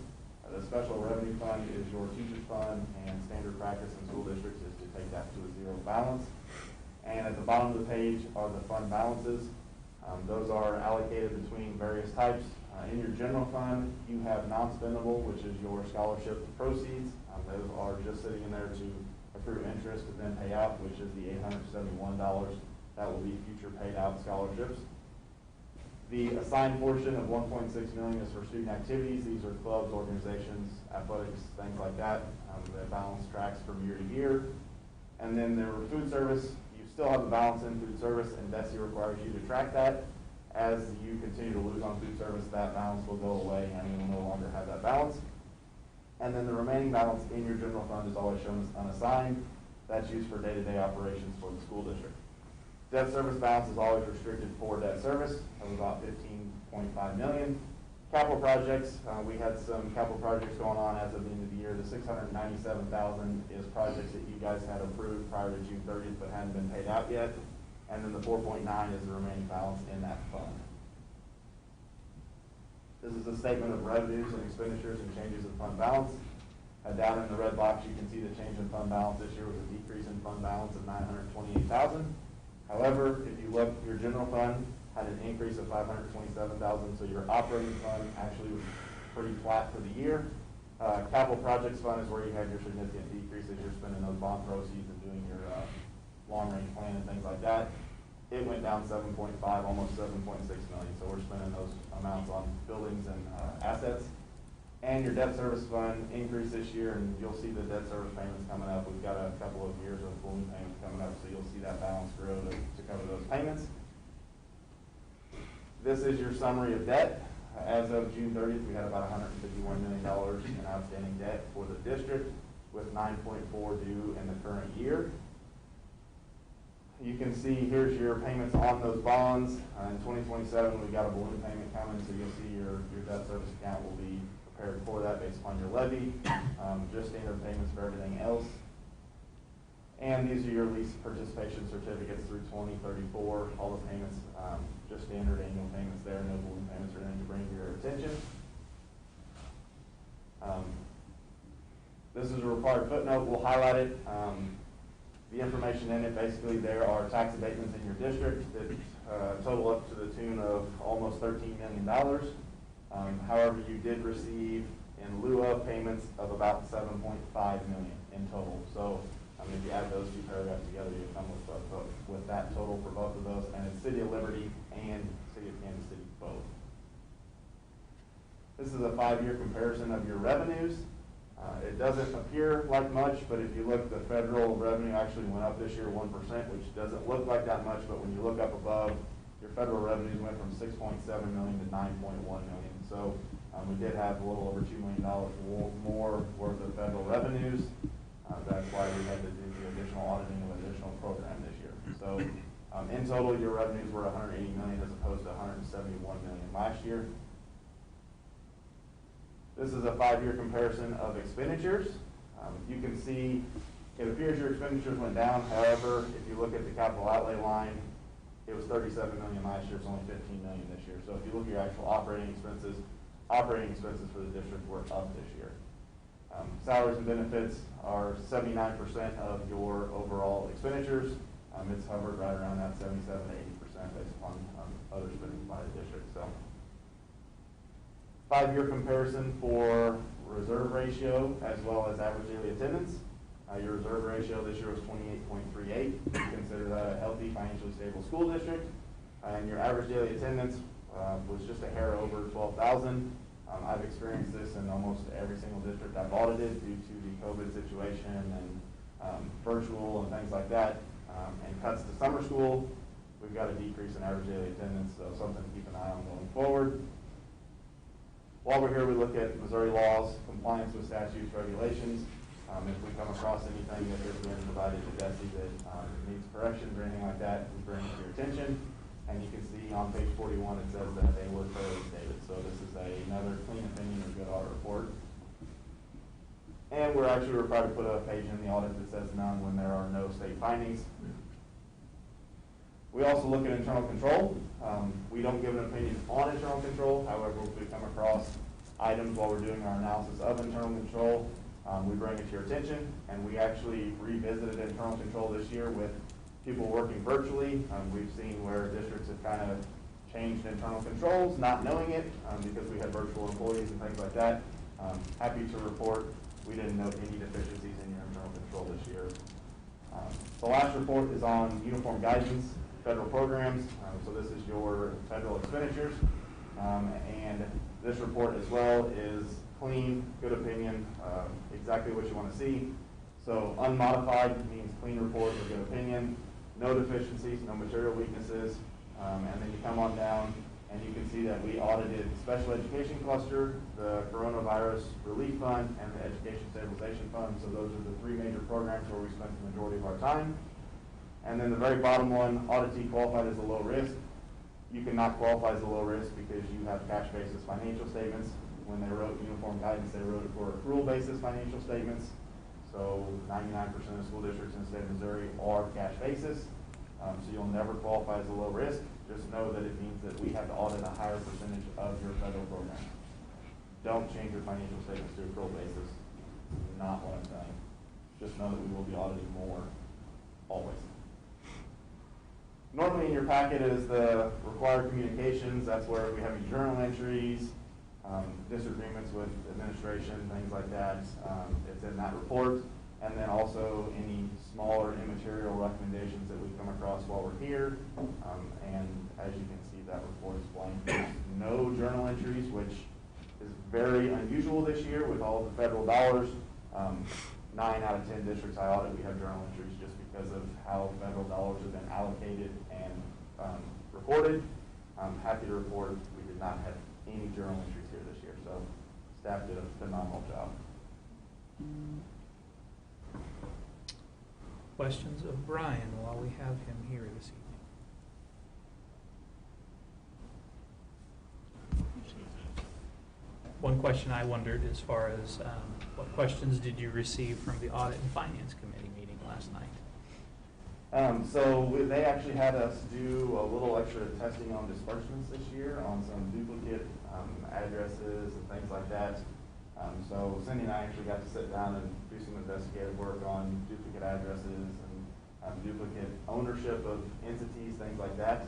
The special revenue fund is your teacher's fund, and standard practice in school districts is to take that to a 0 balance. And at the bottom of the page are the fund balances. Those are allocated between various types. In your general fund, you have non-spendable, which is your scholarship proceeds. Those are just sitting in there to accrue interest and then pay out, which is the $871. That will be future paid out scholarships. The assigned portion of $1.6 million is for student activities. These are clubs, organizations, athletics, things like that. The balance tracks from year to year. And then there were food service. You still have a balance in food service, and DESI requires you to track that. As you continue to lose on food service, that balance will go away and you will no longer have that balance. And then the remaining balance in your general fund is always shown as unassigned. That's used for day-to-day operations for the school district. Debt service balance is always restricted for debt service of about $15.5 million. Capital projects, we had some capital projects going on as of the end of the year. The $697,000 is projects that you guys had approved prior to June 30th but hadn't been paid out yet. And then the 4.9 is the remaining balance in that fund. This is a statement of revenues and expenditures and changes in fund balance. Down in the red box, you can see the change in fund balance this year was a decrease in fund balance of $928,000. However, if you look, your general fund had an increase of $527,000, so your operating fund actually was pretty flat for the year. Capital projects fund is where you have your significant decreases. You're spending those bond proceeds and doing your long-range plan and things like that. It went down 7.5, almost 7.6 million. So we're spending those amounts on buildings and assets. And your debt service fund increased this year, and you'll see the debt service payments coming up. We've got a couple of years of balloon payments coming up, so you'll see that balance grow to cover those payments. This is your summary of debt. As of June 30th, we had about $151 million in outstanding debt for the district, with 9.4 due in the current year. You can see here's your payments on those bonds. In 2027, we've got a balloon payment coming, so you'll see your debt service account will be prepared for that based upon your levy, just standard payments for everything else. And these are your lease participation certificates through 2034. All the payments, just standard annual payments there, no balloon payments or anything to bring to your attention. This is a required footnote. We'll highlight it. The information in it, basically there are tax abatements in your district that total up to the tune of almost $13 million. However, you did receive in lieu of payments of about $7.5 million in total. So if you add those two paragraphs together, you come with that total for both of those, and it's City of Liberty and City of Kansas City both. This is a 5-year comparison of your revenues. It doesn't appear like much, but if you look, the federal revenue actually went up this year 1%, which doesn't look like that much, but when you look up above, your federal revenues went from $6.7 million to $9.1 million. So we did have a little over $2 million more worth of federal revenues. That's why we had to do the additional auditing of an additional program this year. So in total, your revenues were $180 million as opposed to $171 million last year. This is a 5-year comparison of expenditures. You can see it appears your expenditures went down. However, if you look at the capital outlay line, it was $37 million last year. It's only $15 million this year. So if you look at your actual operating expenses for the district were up this year. Salaries and benefits are 79% of your overall expenditures. It's hovered right around that 77 to 80% based upon other spending by the district. So 5-year comparison for reserve ratio as well as average daily attendance. Your reserve ratio this year was 28.38. Consider that a healthy, financially stable school district. And your average daily attendance was just a hair over 12,000. I've experienced this in almost every single district I've audited due to the COVID situation and virtual and things like that. And cuts to summer school, we've got a decrease in average daily attendance, so something to keep an eye on going forward. While we're here, we look at Missouri laws, compliance with statutes, regulations. If we come across anything that has been provided to DESE that needs corrections or anything like that, we bring it to your attention. And you can see on page 41 it says that they were thoroughly stated. So this is another clean opinion or good audit report. And we're actually required to put a page in the audit that says none when there are no state findings. We also look at internal control. We don't give an opinion on internal control. However, if we come across items while we're doing our analysis of internal control, we bring it to your attention. And we actually revisited internal control this year with people working virtually. We've seen where districts have kind of changed internal controls, not knowing it, because we had virtual employees and things like that. Happy to report we didn't note any deficiencies in your internal control this year. The last report is on uniform guidance, federal programs. So this is your federal expenditures. And this report as well is clean, good opinion, exactly what you want to see. So unmodified means clean report or good opinion. No deficiencies, no material weaknesses. And then you come on down and you can see that we audited the Special Education Cluster, the Coronavirus Relief Fund, and the Education Stabilization Fund. So those are the 3 major programs where we spent the majority of our time. And then the very bottom one, auditee qualified as a low risk. You cannot qualify as a low risk because you have cash basis financial statements. When they wrote uniform guidance, they wrote it for accrual basis financial statements. So 99% of school districts in the state of Missouri are cash basis. So you'll never qualify as a low risk. Just know that it means that we have to audit a higher percentage of your federal program. Don't change your financial statements to accrual basis. Not what I'm saying. Just know that we will be auditing more, always. Normally in your packet is the required communications. That's where we have your journal entries, disagreements with administration, things like that. It's in that report. And then also any smaller immaterial recommendations that we come across while we're here. And as you can see, that report is blank. There's no journal entries, which is very unusual this year with all the federal dollars. 9 out of 10 districts I audit, we have journal entries just because of how federal dollars have been allocated and recorded. I'm happy to report we did not have any journal entries here this year, so staff did a phenomenal job. Questions of Brian while we have him here this evening? One question I wondered as far as what questions did you receive from the Audit and Finance Committee meeting last night? They actually had us do a little extra testing on disbursements this year on some duplicate addresses and things like that. So Cindy and I actually got to sit down and do some investigative work on duplicate addresses and duplicate ownership of entities, things like that.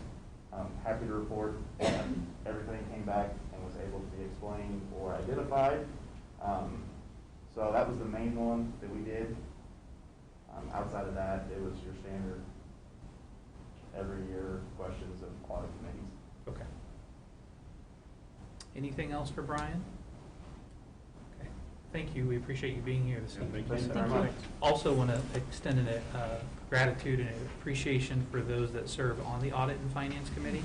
Happy to report that everything came back and was able to be explained or identified. So that was the main one that we did. Outside of that, it was your standard every year questions of audit committees. Okay. Anything else for Brian? Okay. Thank you. We appreciate you being here this evening. Thank you very much. Also want to extend gratitude and appreciation for those that serve on the Audit and Finance Committee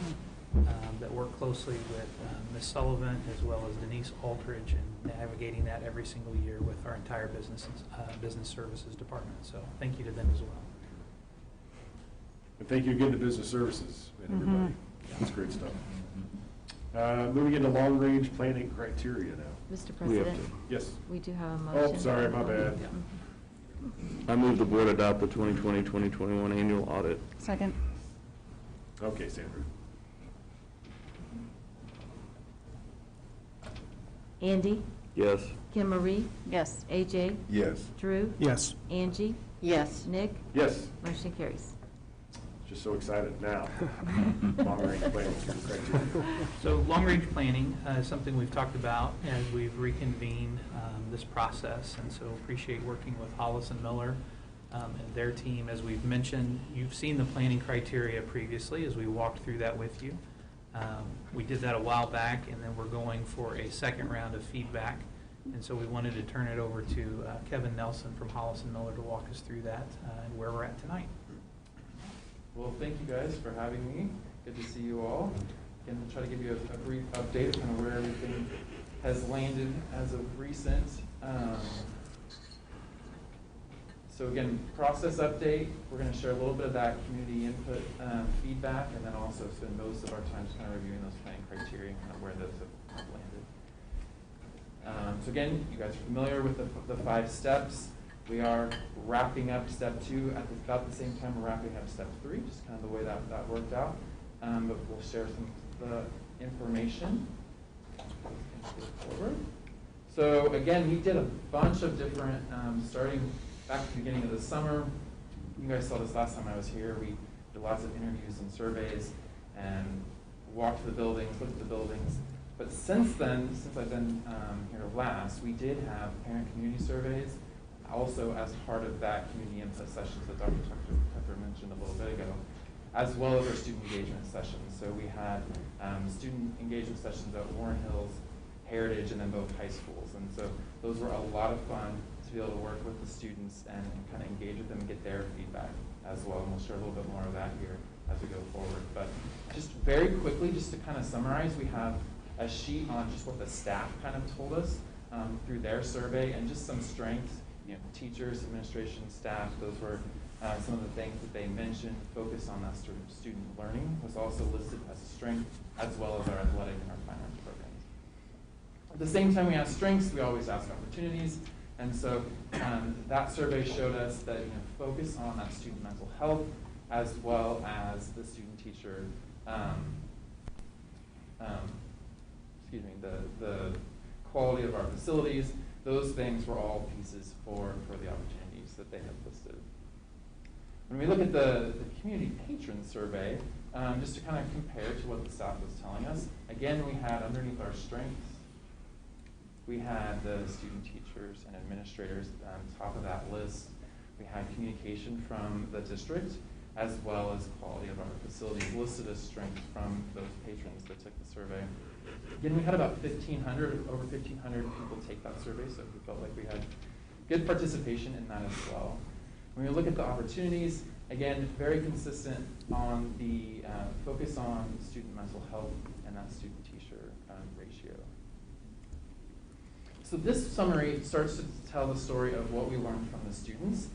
that work closely with Ms. Sullivan as well as Denise Aldridge in navigating that every single year with our entire business services department. So thank you to them as well. And thank you again to Business Services and everybody. That's great stuff. Moving into long-range planning criteria now. Mr. President? Yes. We do have a motion. Oh, sorry, my bad. I move the board adopt the 2020-2021 annual audit. Second. Okay, Sandra. Andy? Yes. Kim Marie? Yes. AJ? Yes. Drew? Yes. Angie? Yes. Nick? Yes. Motion carries. Just so excited now. Long-range planning criteria. So long-range planning is something we've talked about as we've reconvened this process, and so appreciate working with Hollis and Miller and their team. As we've mentioned, you've seen the planning criteria previously as we walked through that with you. We did that a while back, and then we're going for a second round of feedback, and so we wanted to turn it over to Kevin Nelson from Hollis and Miller to walk us through that and where we're at tonight. Well, thank you guys for having me. Good to see you all. Again, I'll try to give you a brief update of kind of where everything has landed as of recent. So again, process update. We're going to share a little bit of that community input feedback, and then also spend most of our time just kind of reviewing those planning criteria and kind of where those have landed. So again, you guys are familiar with the 5 steps. We are wrapping up step 2 at about the same time we're wrapping up step 3, just kind of the way that worked out. But we'll share some of the information. Forward. So again, we did a bunch of different, starting back at the beginning of the summer. You guys saw this last time I was here. We did lots of interviews and surveys and walked to the buildings, looked at the buildings. But since then, since I've been here last, we did have parent community surveys also as part of that community input sessions that Dr. Tucker mentioned a little bit ago, as well as our student engagement sessions. So we had student engagement sessions at Warren Hills, Heritage, and then both high schools. And so those were a lot of fun to be able to work with the students and kind of engage with them and get their feedback as well. And we'll share a little bit more of that here as we go forward. But just very quickly, just to kind of summarize, we have a sheet on just what the staff kind of told us through their survey and just some strengths. You know, teachers, administration, staff, those were some of the things that they mentioned. Focus on that student learning was also listed as a strength, as well as our athletic and our fine arts programs. At the same time we ask strengths, we always ask opportunities. And so that survey showed us that focus on that student mental health, as well as the student-teacher, the quality of our facilities. Those things were all pieces for the opportunities that they have listed. When we look at the community patron survey, just to kind of compare to what the staff was telling us, again, we had underneath our strengths, we had the student teachers and administrators on top of that list. We had communication from the district, as well as quality of our facilities listed as strengths from those patrons that took the survey. Again, we had about over 1,500 people take that survey, so we felt like we had good participation in that as well. When we look at the opportunities, again, very consistent on the focus on student mental health and that student-teacher ratio. So this summary starts to tell the story of what we learned from the students.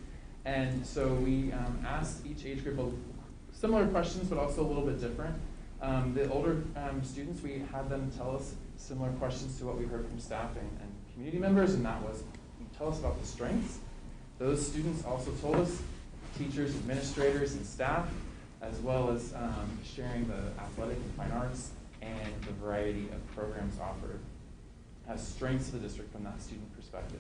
And so we asked each age group similar questions, but also a little bit different. The older students, we had them tell us similar questions to what we heard from staff and community members, and that was, tell us about the strengths. Those students also told us, teachers, administrators, and staff, as well as sharing the athletic and fine arts and the variety of programs offered as strengths of the district from that student perspective.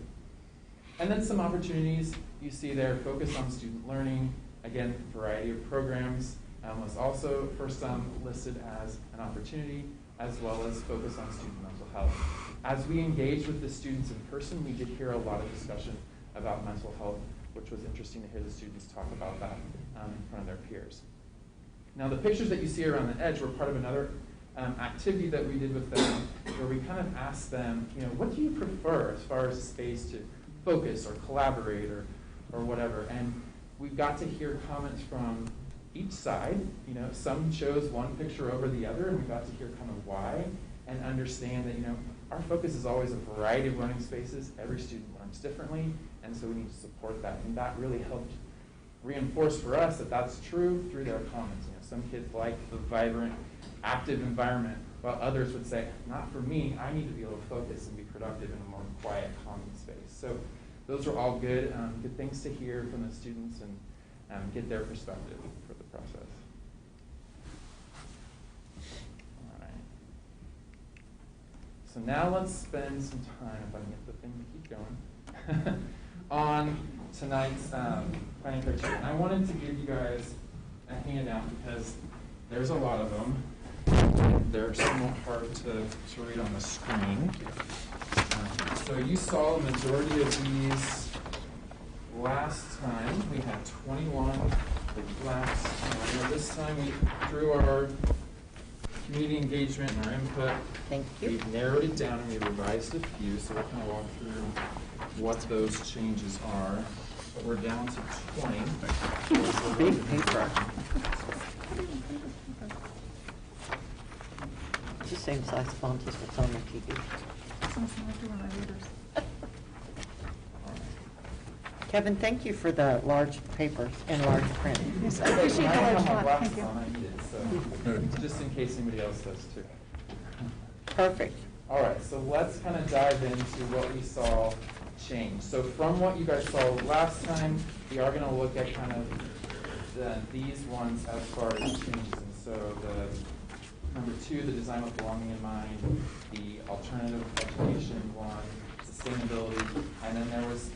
And then some opportunities you see there, focus on student learning. Again, variety of programs was also for some listed as an opportunity, as well as focus on student mental health. As we engaged with the students in person, we did hear a lot of discussion about mental health, which was interesting to hear the students talk about that in front of their peers. Now, the pictures that you see around the edge were part of another activity that we did with them, where we kind of asked them, what do you prefer as far as a space to focus or collaborate or whatever? And we got to hear comments from each side. Some chose one picture over the other, and we got to hear kind of why, and understand that our focus is always a variety of learning spaces. Every student learns differently, and so we need to support that. And that really helped reinforce for us that that's true through their comments. Some kids like the vibrant, active environment, while others would say, not for me, I need to be able to focus and be productive in a more quiet, calming space. So those are all good things to hear from the students and get their perspective for the process. All right. So now let's spend some time, if I can get the thing to keep going, on tonight's planning criteria. And I wanted to give you guys a handout because there's a lot of them. They're somewhat hard to read on the screen. So you saw the majority of these last time. We had 21 last time. This time, through our community engagement and our input, we've narrowed it down and we've revised a few. So we'll kind of walk through what those changes are. But we're down to 20. Big paper. It's the same size font as what's on the TV. Kevin, thank you for the large papers and large print. Yes, I appreciate the large font. Thank you. So just in case anybody else does too. Perfect. All right, so let's kind of dive into what we saw change. So from what you guys saw last time, we are going to look at kind of these ones as far as changes. And so the number 2, the design with belonging in mind, the alternative education one, sustainability, and then there was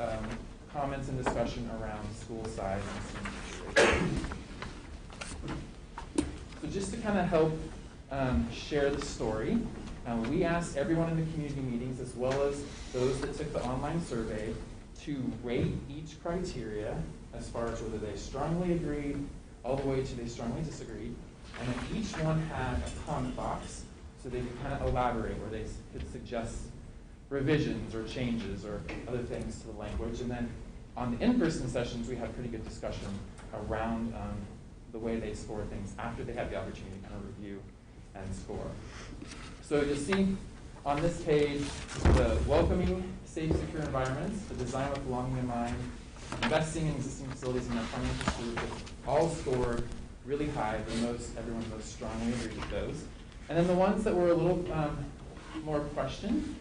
comments and discussion around school size and student. So just to kind of help share the story, we asked everyone in the community meetings, as well as those that took the online survey, to rate each criteria as far as whether they strongly agreed, all the way to they strongly disagreed. And then each one had a comment box, so they could kind of elaborate, where they could suggest revisions or changes or other things to the language. And then on the in-person sessions, we had pretty good discussion around the way they score things after they had the opportunity to kind of review and score. So you'll see on this page the welcoming, safe, secure environments, the design with belonging in mind, investing in existing facilities, and their financial stewardship, all scored really high. Everyone most strongly agreed with those. And then the ones that were a little more questioned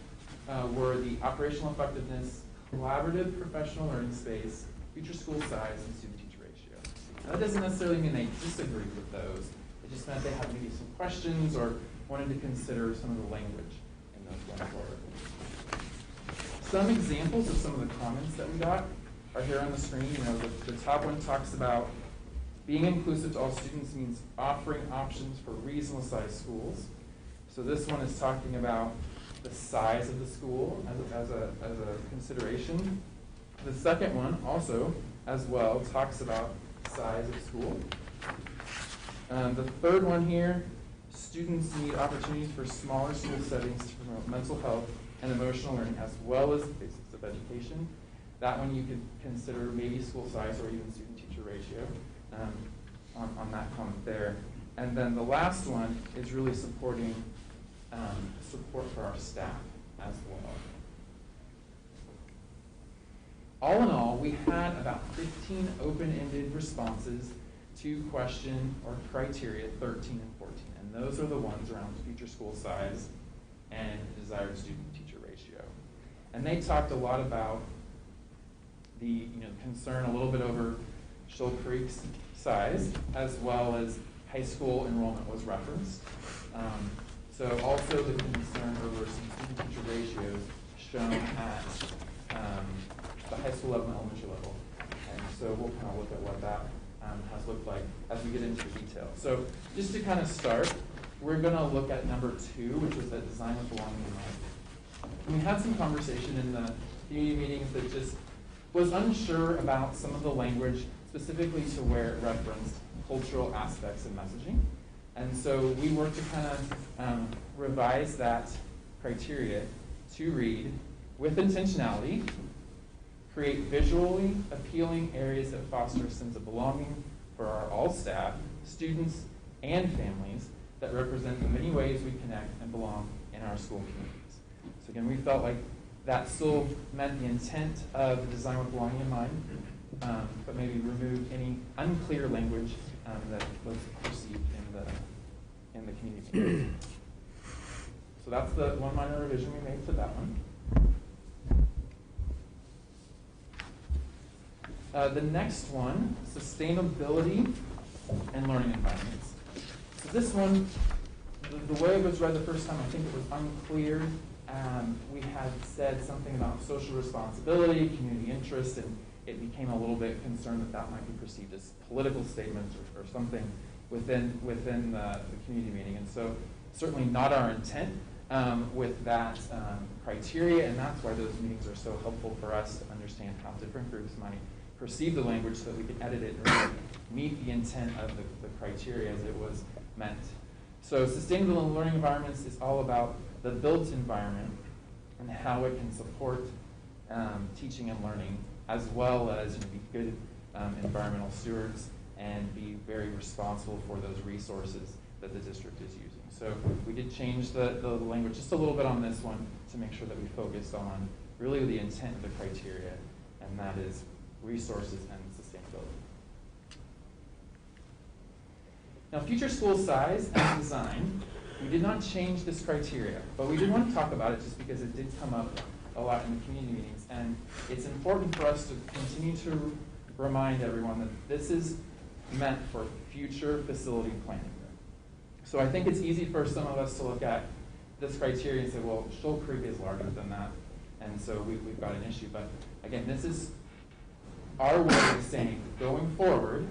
were the operational effectiveness, collaborative professional learning space, future school size, and student-teacher ratio. Now, that doesn't necessarily mean they disagreed with those. It just meant they had maybe some questions or wanted to consider some of the language in those going forward. Some examples of some of the comments that we got are here on the screen. The top one talks about being inclusive to all students means offering options for reasonable sized schools. So this one is talking about the size of the school as a consideration. The second one also, as well, talks about size of school. The third one here, students need opportunities for smaller school settings to promote mental health and emotional learning, as well as the basics of education. That one you could consider maybe school size or even student-teacher ratio on that comment there. And then the last one is really supporting support for our staff as well. All in all, we had about 15 open-ended responses to question or criteria 13 and 14. And those are the ones around future school size and desired student-teacher ratio. And they talked a lot about the concern a little bit over Shoal Creek's size, as well as high school enrollment was referenced. So also the concern over some student-teacher ratios shown at the high school level and elementary level. And so we'll kind of look at what that has looked like as we get into the detail. So just to kind of start, we're going to look at number 2, which was that design with belonging in mind. And we had some conversation in the community meetings that just was unsure about some of the language, specifically to where it referenced cultural aspects of messaging. And so we worked to kind of revise that criteria to read, with intentionality, create visually appealing areas that foster a sense of belonging for all staff, students, and families that represent the many ways we connect and belong in our school communities. So again, we felt like that still met the intent of the design with belonging in mind, but maybe remove any unclear language that was perceived in the community meeting. So that's the one minor revision we made to that one. The next one, sustainability and learning environments. So this one, the way it was read the first time, I think it was unclear. We had said something about social responsibility, community interest, and it became a little bit concerned that that might be perceived as political statements or something within the community meeting. And so certainly not our intent with that criteria, and that's why those meetings are so helpful for us to understand how different groups might perceive the language so that we can edit it and really meet the intent of the criteria as it was meant. So sustainable learning environments is all about the built environment and how it can support teaching and learning, as well as be good environmental stewards and be very responsible for those resources that the district is using. So we did change the language just a little bit on this one to make sure that we focused on really the intent of the criteria, and that is resources and sustainability. Now, future school size and design, we did not change this criteria, but we did want to talk about it just because it did come up a lot in the community meetings, and it's important for us to continue to remind everyone that this is meant for future facility planning. So I think it's easy for some of us to look at this criteria and say, well, Shoal Creek is larger than that, and so we've got an issue. But again, this is our way of saying, going forward,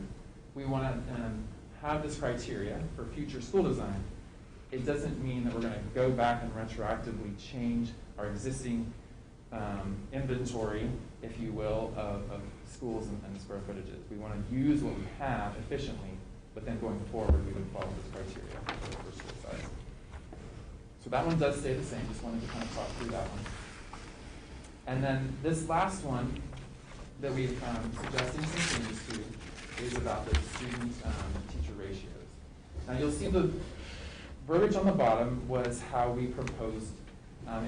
we want to have this criteria for future school design. It doesn't mean that we're going to go back and retroactively change our existing inventory, if you will, of schools and square footages. We want to use what we have efficiently, but then going forward, we would follow this criteria for school size. So that one does stay the same. Just wanted to kind of talk through that one. And then this last one that we've suggesting some changes to is about the student-teacher ratios. Now you'll see the verbiage on the bottom was how we proposed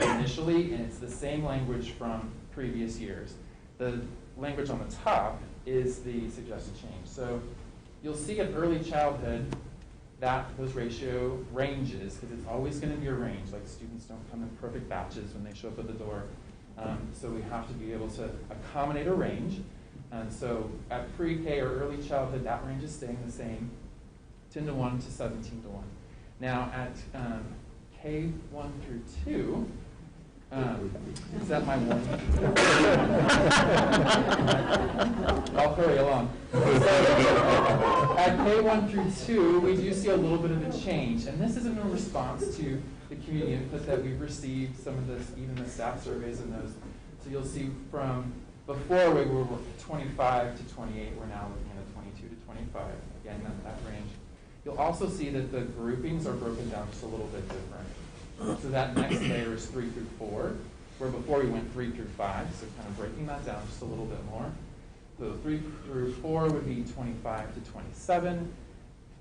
initially, and it's the same language from previous years. The language on the top is the suggested change. So you'll see at early childhood that those ratio ranges, because it's always going to be a range. Like students don't come in perfect batches when they show up at the door. So we have to be able to accommodate a range. And so at pre-K or early childhood, that range is staying the same, 10-to-1 to 17-to-1. Now at K1 through 2, is that my warning? I'll hurry along. So at K1 through 2, we do see a little bit of a change. And this is in response to the community input that we've received, some of this, even the staff surveys and those. So you'll see from before we were 25 to 28, we're now looking at a 22 to 25. Again, that range. You'll also see that the groupings are broken down just a little bit different. So that next layer is 3 through 4, where before we went 3 through 5, so kind of breaking that down just a little bit more. So 3 through 4 would be 25 to 27,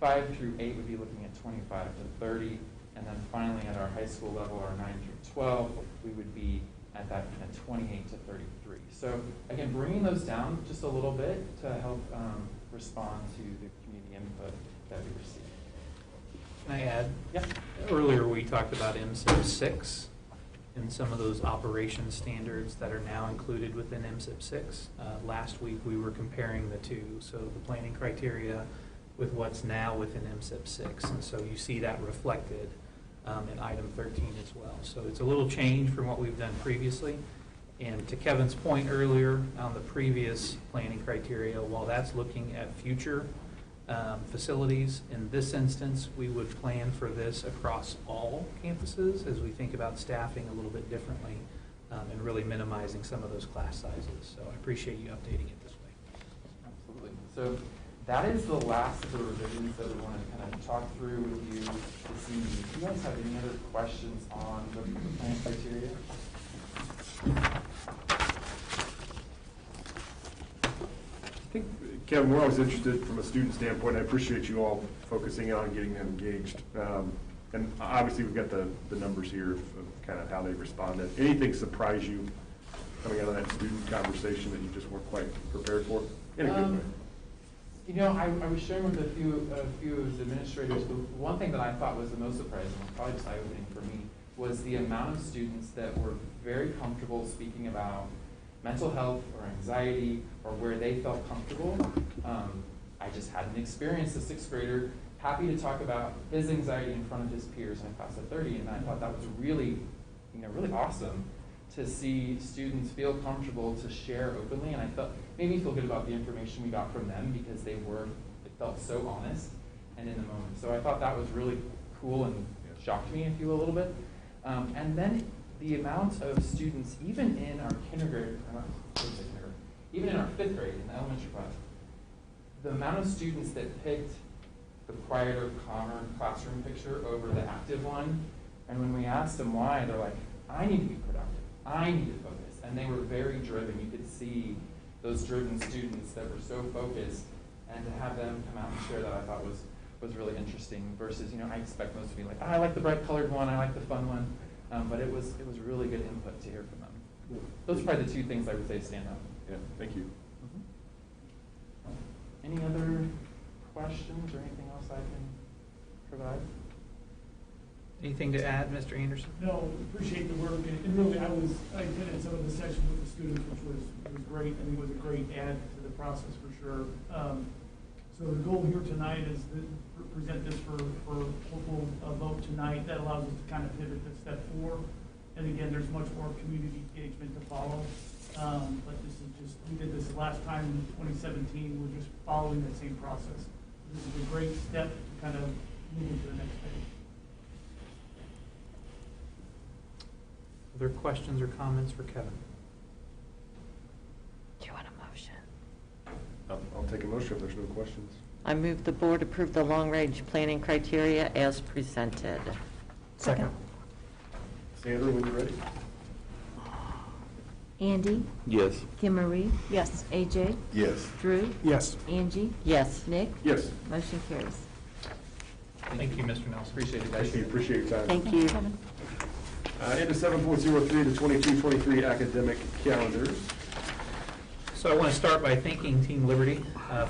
5 through 8 would be looking at 25 to 30, and then finally at our high school level, our 9 through 12, we would be at that kind of 28 to 33. So again, bringing those down just a little bit to help respond to the community input that we received. Can I add? Yep. Earlier we talked about MSIP 6 in some of those operation standards that are now included within MSIP 6. Last week, we were comparing the two, so the planning criteria with what's now within MSIP 6. And so you see that reflected in item 13 as well. So it's a little change from what we've done previously. And to Kevin's point earlier on the previous planning criteria, while that's looking at future facilities, in this instance, we would plan for this across all campuses as we think about staffing a little bit differently and really minimizing some of those class sizes. So I appreciate you updating it this way. Absolutely. So that is the last of the revisions that we want to kind of talk through with you this evening. Do you guys have any other questions on the planning criteria? I think, Kevin, we're always interested from a student standpoint. I appreciate you all focusing on getting them engaged. And obviously, we've got the numbers here of kind of how they responded. Anything surprise you coming out of that student conversation that you just weren't quite prepared for? In a good way. You know, I was sharing with a few of the administrators, but one thing that I thought was the most surprising, probably just eye-opening for me, was the amount of students that were very comfortable speaking about mental health or anxiety or where they felt comfortable. I just had an experience, a sixth grader, happy to talk about his anxiety in front of his peers in a class of 30, and I thought that was really, really awesome to see students feel comfortable to share openly, and I thought made me feel good about the information we got from them because it felt so honest and in the moment. So I thought that was really cool and shocked me, if you will, a little bit. And then the amount of students, even in our even in our fifth grade, in the elementary class, the amount of students that picked the quieter, calmer classroom picture over the active one, and when we asked them why, they're like, I need to be productive, I need to focus, and they were very driven. You could see those driven students that were so focused, and to have them come out and share that I thought was really interesting versus, I expect most to be like, I like the bright colored one, I like the fun one, but it was really good input to hear from them. Those are probably the two things I would say stand out. Yeah, thank you. Any other questions or anything else I can provide? Anything to add, Mr. Anderson? No, appreciate the work, and really, I attended some of the sessions with the students, which was great. I think it was a great add to the process for sure. So the goal here tonight is to present this for hopeful vote tonight. That allows us to kind of pivot to step 4. And again, there's much more community engagement to follow. But this is just, we did this last time in 2017. We're just following that same process. This is a great step to kind of move into the next phase. Other questions or comments for Kevin? Do you want a motion? I'll take a motion if there's no questions. I move the board approve the long-range planning criteria as presented. Second. Sandra, when you're ready. Andy? Yes. Kim Marie? Yes. AJ? Yes. Drew? Yes. Angie? Yes. Nick? Yes. Motion carries. Thank you, Mr. Nelson. Appreciate it, guys. Thank you. Appreciate your time. Thank you. Into 7.03, the 22-23 academic calendars. So I want to start by thanking Team Liberty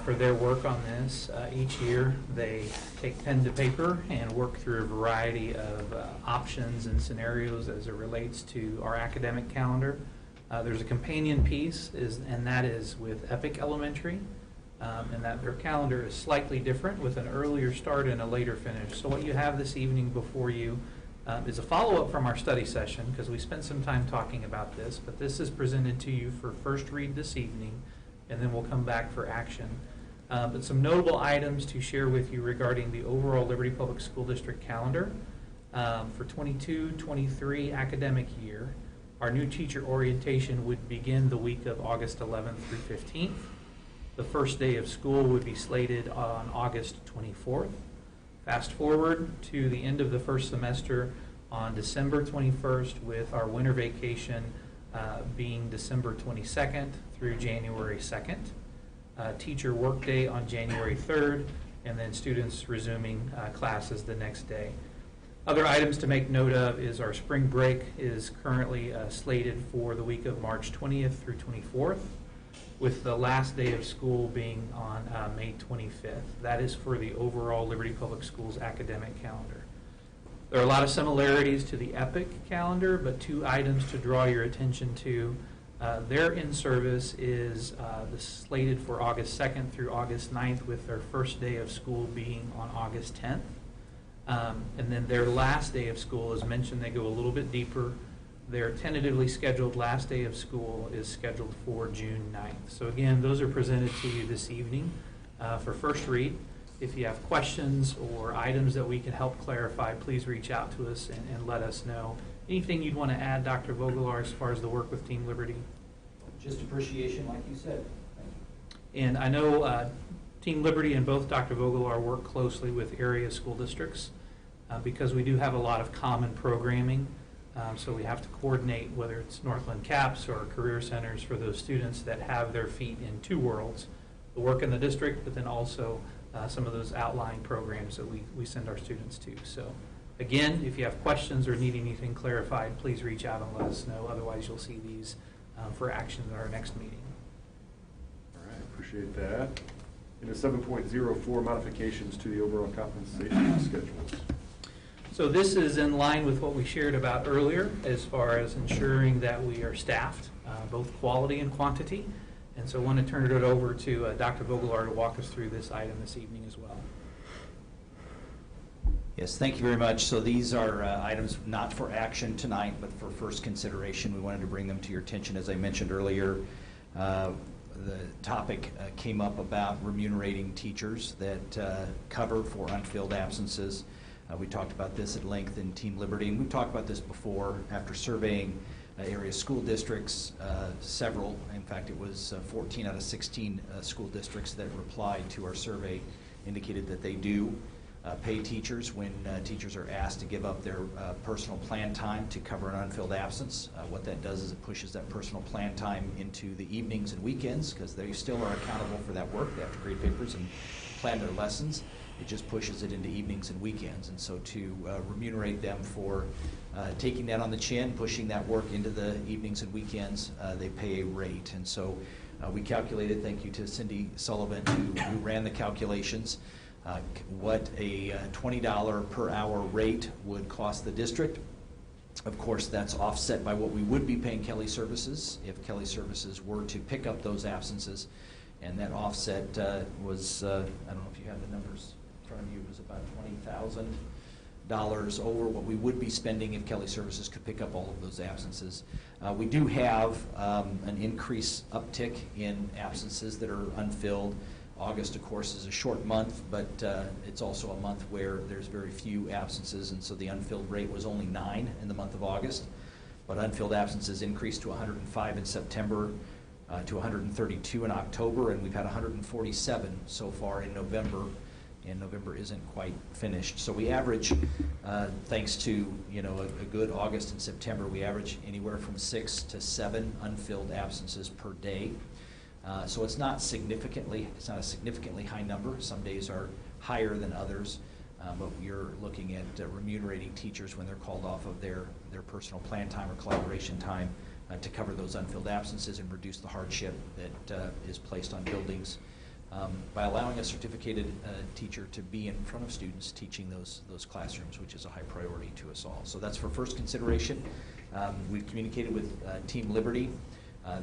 for their work on this. Each year, they take pen to paper and work through a variety of options and scenarios as it relates to our academic calendar. There's a companion piece, and that is with Epic Elementary, and that their calendar is slightly different with an earlier start and a later finish. So what you have this evening before you is a follow-up from our study session, because we spent some time talking about this, but this is presented to you for first read this evening, and then we'll come back for action. But some notable items to share with you regarding the overall Liberty Public School District calendar. For 22-23 academic year, our new teacher orientation would begin the week of August 11th through 15th. The first day of school would be slated on August 24th. Fast forward to the end of the first semester on December 21st, with our winter vacation being December 22nd through January 2nd. Teacher workday on January 3rd, and then students resuming classes the next day. Other items to make note of is our spring break is currently slated for the week of March 20th through 24th, with the last day of school being on May 25th. That is for the overall Liberty Public Schools academic calendar. There are a lot of similarities to the EPIC calendar, but 2 items to draw your attention to. Their in-service is slated for August 2nd through August 9th, with their first day of school being on August 10th. And then their last day of school, as mentioned, they go a little bit deeper. Their tentatively scheduled last day of school is scheduled for June 9th. So again, those are presented to you this evening for first read. If you have questions or items that we can help clarify, please reach out to us and let us know. Anything you'd want to add, Dr. Vogelaar, as far as the work with Team Liberty? Just appreciation, like you said. Thank you. And I know Team Liberty and both Dr. Vogelaar work closely with area school districts because we do have a lot of common programming. So we have to coordinate whether it's Northland CAPS or career centers for those students that have their feet in 2 worlds, the work in the district, but then also some of those outlying programs that we send our students to. So again, if you have questions or need anything clarified, please reach out and let us know. Otherwise, you'll see these for action at our next meeting. All right, appreciate that. And a 7.04, modifications to the overall compensation schedules. So this is in line with what we shared about earlier as far as ensuring that we are staffed, both quality and quantity. And so I want to turn it over to Dr. Vogelaar to walk us through this item this evening as well. Yes, thank you very much. So these are items not for action tonight, but for first consideration. We wanted to bring them to your attention. As I mentioned earlier, the topic came up about remunerating teachers that cover for unfilled absences. We talked about this at length in Team Liberty, and we've talked about this before after surveying area school districts, several. In fact, it was 14 out of 16 school districts that replied to our survey indicated that they do pay teachers when teachers are asked to give up their personal plan time to cover an unfilled absence. What that does is it pushes that personal plan time into the evenings and weekends because they still are accountable for that work. They have to grade papers and plan their lessons. It just pushes it into evenings and weekends. And so to remunerate them for taking that on the chin, pushing that work into the evenings and weekends, they pay a rate. And so we calculated, thank you to Cindy Sullivan who ran the calculations, what a $20 per hour rate would cost the district. Of course, that's offset by what we would be paying Kelly Services if Kelly Services were to pick up those absences. And that offset was, I don't know if you have the numbers in front of you, it was about $20,000 over what we would be spending if Kelly Services could pick up all of those absences. We do have an increased uptick in absences that are unfilled. August, of course, is a short month, but it's also a month where there's very few absences, and so the unfilled rate was only 9 in the month of August. But unfilled absences increased to 105 in September, to 132 in October, and we've had 147 so far in November, and November isn't quite finished. So we average, thanks to a good August and September, we average anywhere from 6 to 7 unfilled absences per day. So it's not a significantly high number. Some days are higher than others, but you're looking at remunerating teachers when they're called off of their personal plan time or collaboration time to cover those unfilled absences and reduce the hardship that is placed on buildings by allowing a certificated teacher to be in front of students teaching those classrooms, which is a high priority to us all. So that's for first consideration. We've communicated with Team Liberty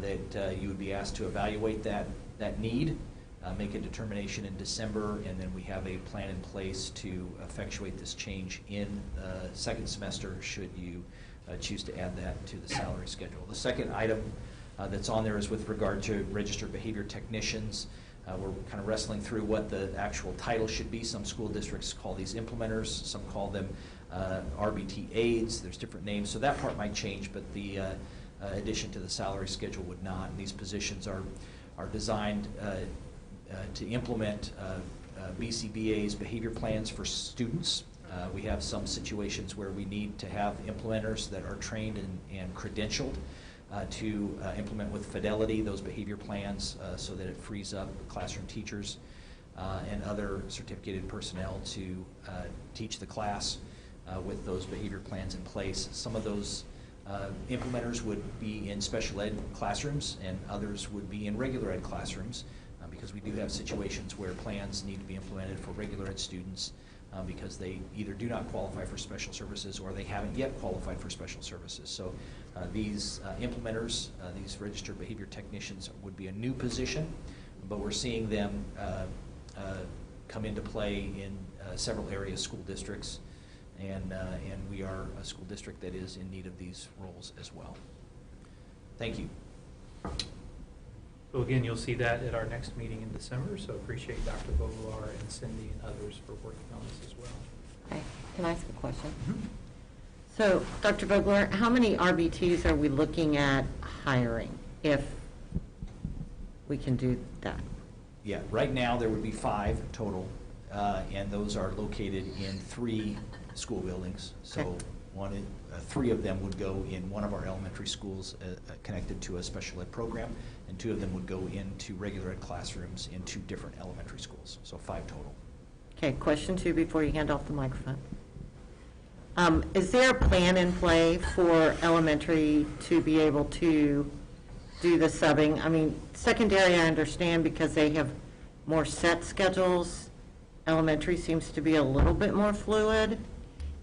that you would be asked to evaluate that need, make a determination in December, and then we have a plan in place to effectuate this change in second semester should you choose to add that to the salary schedule. The second item that's on there is with regard to registered behavior technicians. We're kind of wrestling through what the actual title should be. Some school districts call these implementers, some call them RBT aides. There's different names, so that part might change, but the addition to the salary schedule would not. And these positions are designed to implement BCBA's behavior plans for students. We have some situations where we need to have implementers that are trained and credentialed to implement with fidelity those behavior plans so that it frees up classroom teachers and other certificated personnel to teach the class with those behavior plans in place. Some of those implementers would be in special ed classrooms and others would be in regular ed classrooms because we do have situations where plans need to be implemented for regular ed students because they either do not qualify for special services or they haven't yet qualified for special services. So these implementers, these registered behavior technicians would be a new position, but we're seeing them come into play in several areas, school districts, and we are a school district that is in need of these roles as well. Thank you. So again, you'll see that at our next meeting in December, so appreciate Dr. Voglar and Cindy and others for working on this as well. Okay, can I ask a question? So, Dr. Vogler, how many RBTs are we looking at hiring if we can do that? Yeah, right now there would be 5 total, and those are located in 3 school buildings. So 3 of them would go in one of our elementary schools connected to a special ed program, and 2 of them would go into regular ed classrooms in 2 different elementary schools, so 5 total. Okay, question 2 before you hand off the microphone. Is there a plan in play for elementary to be able to do the subbing? I mean, secondary I understand because they have more set schedules. Elementary seems to be a little bit more fluid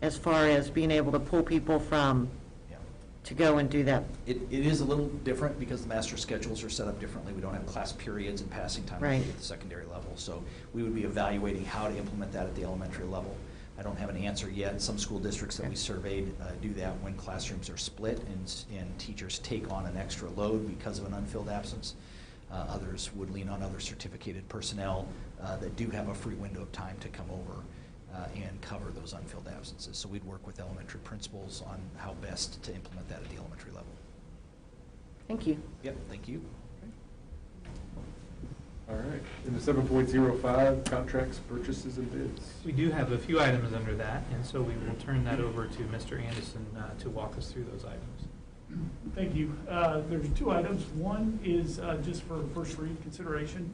as far as being able to pull people from to go and do that. It is a little different because the master schedules are set up differently. We don't have class periods and passing time Right. at the secondary level. So we would be evaluating how to implement that at the elementary level. I don't have an answer yet. Some school districts that we surveyed do that when classrooms are split and teachers take on an extra load because of an unfilled absence. Others would lean on other certificated personnel that do have a free window of time to come over and cover those unfilled absences. So we'd work with elementary principals on how best to implement that at the elementary level. Thank you. Yep, thank you. All right. Into 7.05, contracts, purchases, and bids. We do have a few items under that, and so we will turn that over to Mr. Anderson to walk us through those items. Thank you. There's 2 items. One is just for first read consideration,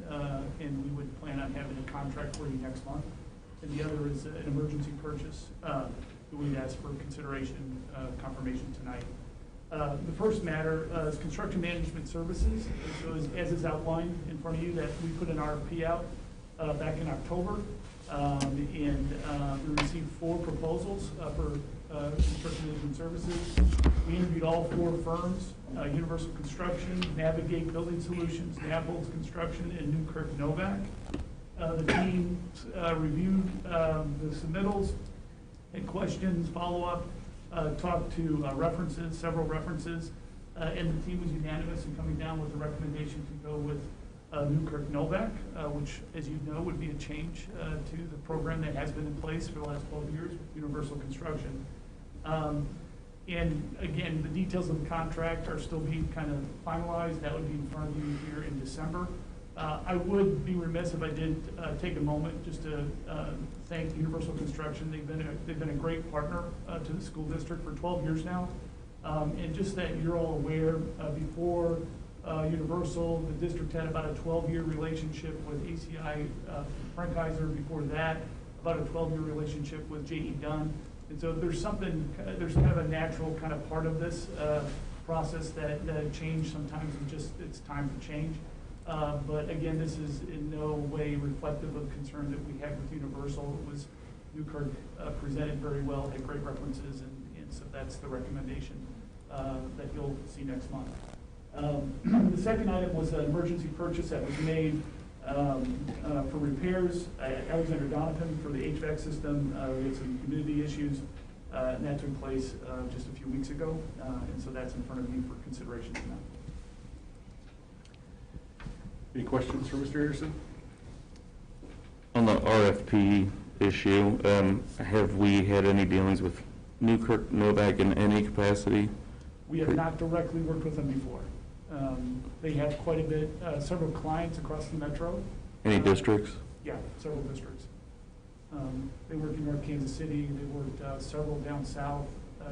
and we would plan on having a contract for you next month. And the other is an emergency purchase that we'd ask for consideration, confirmation tonight. The first matter is construction management services. So as is outlined in front of you, that we put an RFP out back in October, and we received 4 proposals for construction management services. We interviewed all 4 firms: Universal Construction, Navigate Building Solutions, Nabholz Construction, and Newkirk Novak. The team reviewed the submittals, had questions, follow-up, talked to references, several references, and the team was unanimous in coming down with the recommendation to go with Newkirk Novak, which, as you know, would be a change to the program that has been in place for the last 12 years with Universal Construction. And again, the details of the contract are still being kind of finalized. That would be in front of you here in December. I would be remiss if I didn't take a moment just to thank Universal Construction. They've been a great partner to the school district for 12 years now. And just that you're all aware, before Universal, the district had about a 12-year relationship with ACI Frankheiser. Before that, about a 12-year relationship with J.E. Dunn. And so there's kind of a natural kind of part of this process that change sometimes it's time for change. But again, this is in no way reflective of concern that we had with Universal. It was Newkirk presented very well, had great references, and so that's the recommendation that you'll see next month. The second item was an emergency purchase that was made for repairs at Alexander Donovan for the HVAC system. We had some humidity issues, and that took place just a few weeks ago, and so that's in front of you for consideration tonight. Any questions for Mr. Anderson? On the RFP issue, have we had any dealings with Newkirk Novak in any capacity? We have not directly worked with them before. They have quite a bit, several clients across the metro. Any districts? Yeah, several districts. They work in North Kansas City. They worked several down south,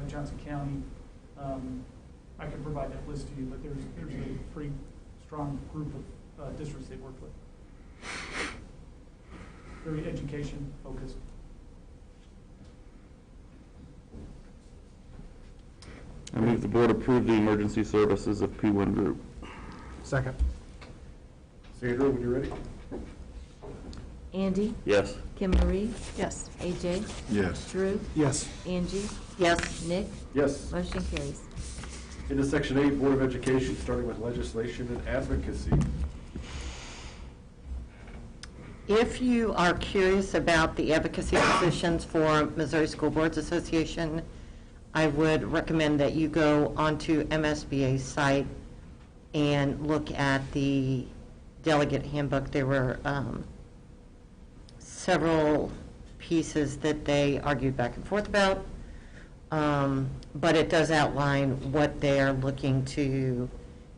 Johnson County. I can provide that list to you, but there's a pretty strong group of districts they work with. Very education focused. I move the board approve the emergency services of P1 Group. Second. Sandra, when you're ready. Andy? Yes. Kim Marie? Yes. AJ? Yes. Drew? Yes. Angie? Yes. Nick? Yes. Motion carries. Into Section 8, Board of Education, starting with legislation and advocacy. If you are curious about the advocacy positions for Missouri School Boards Association, I would recommend that you go onto MSBA's site and look at the delegate handbook. There were several pieces that they argued back and forth about, but it does outline what they are looking to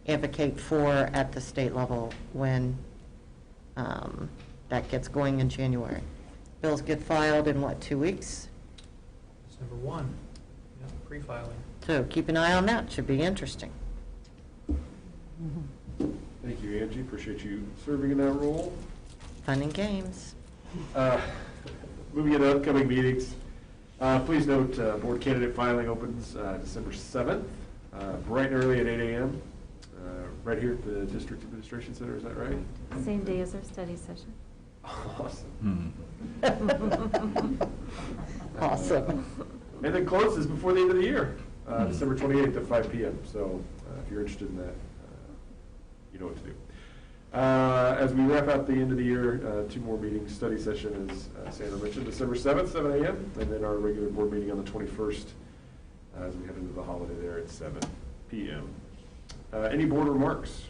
advocate for at the state level when that gets going in January. Bills get filed in, what, 2 weeks? December 1, yeah, pre-filing. So keep an eye on that, should be interesting. Thank you, Angie. Appreciate you serving in that role. Fun and games. Moving into upcoming meetings, please note board candidate filing opens December 7th, bright and early at 8 a.m. Right here at the District Administration Center, is that right? Same day as our study session. Awesome. Awesome. And then closes before the end of the year, December 28th at 5 p.m. So if you're interested in that, you know what to do. As we wrap out the end of the year, 2 more meetings. Study session, as Sandra mentioned, December 7th, 7 a.m., and then our regular board meeting on the 21st as we head into the holiday there at 7 p.m. Any board remarks?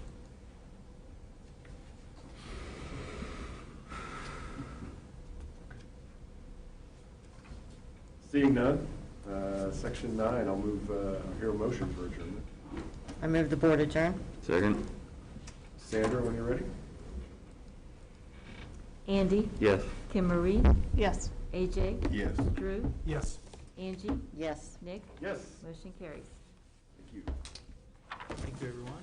Seeing none, Section 9, I'll move, hear a motion for adjournment. I move the board adjourn. Second. Sandra, when you're ready. Andy? Yes. Kim Marie? Yes. AJ? Yes. Drew? Yes. Angie? Yes. Nick? Yes. Motion carries. Thank you. Thank you, everyone.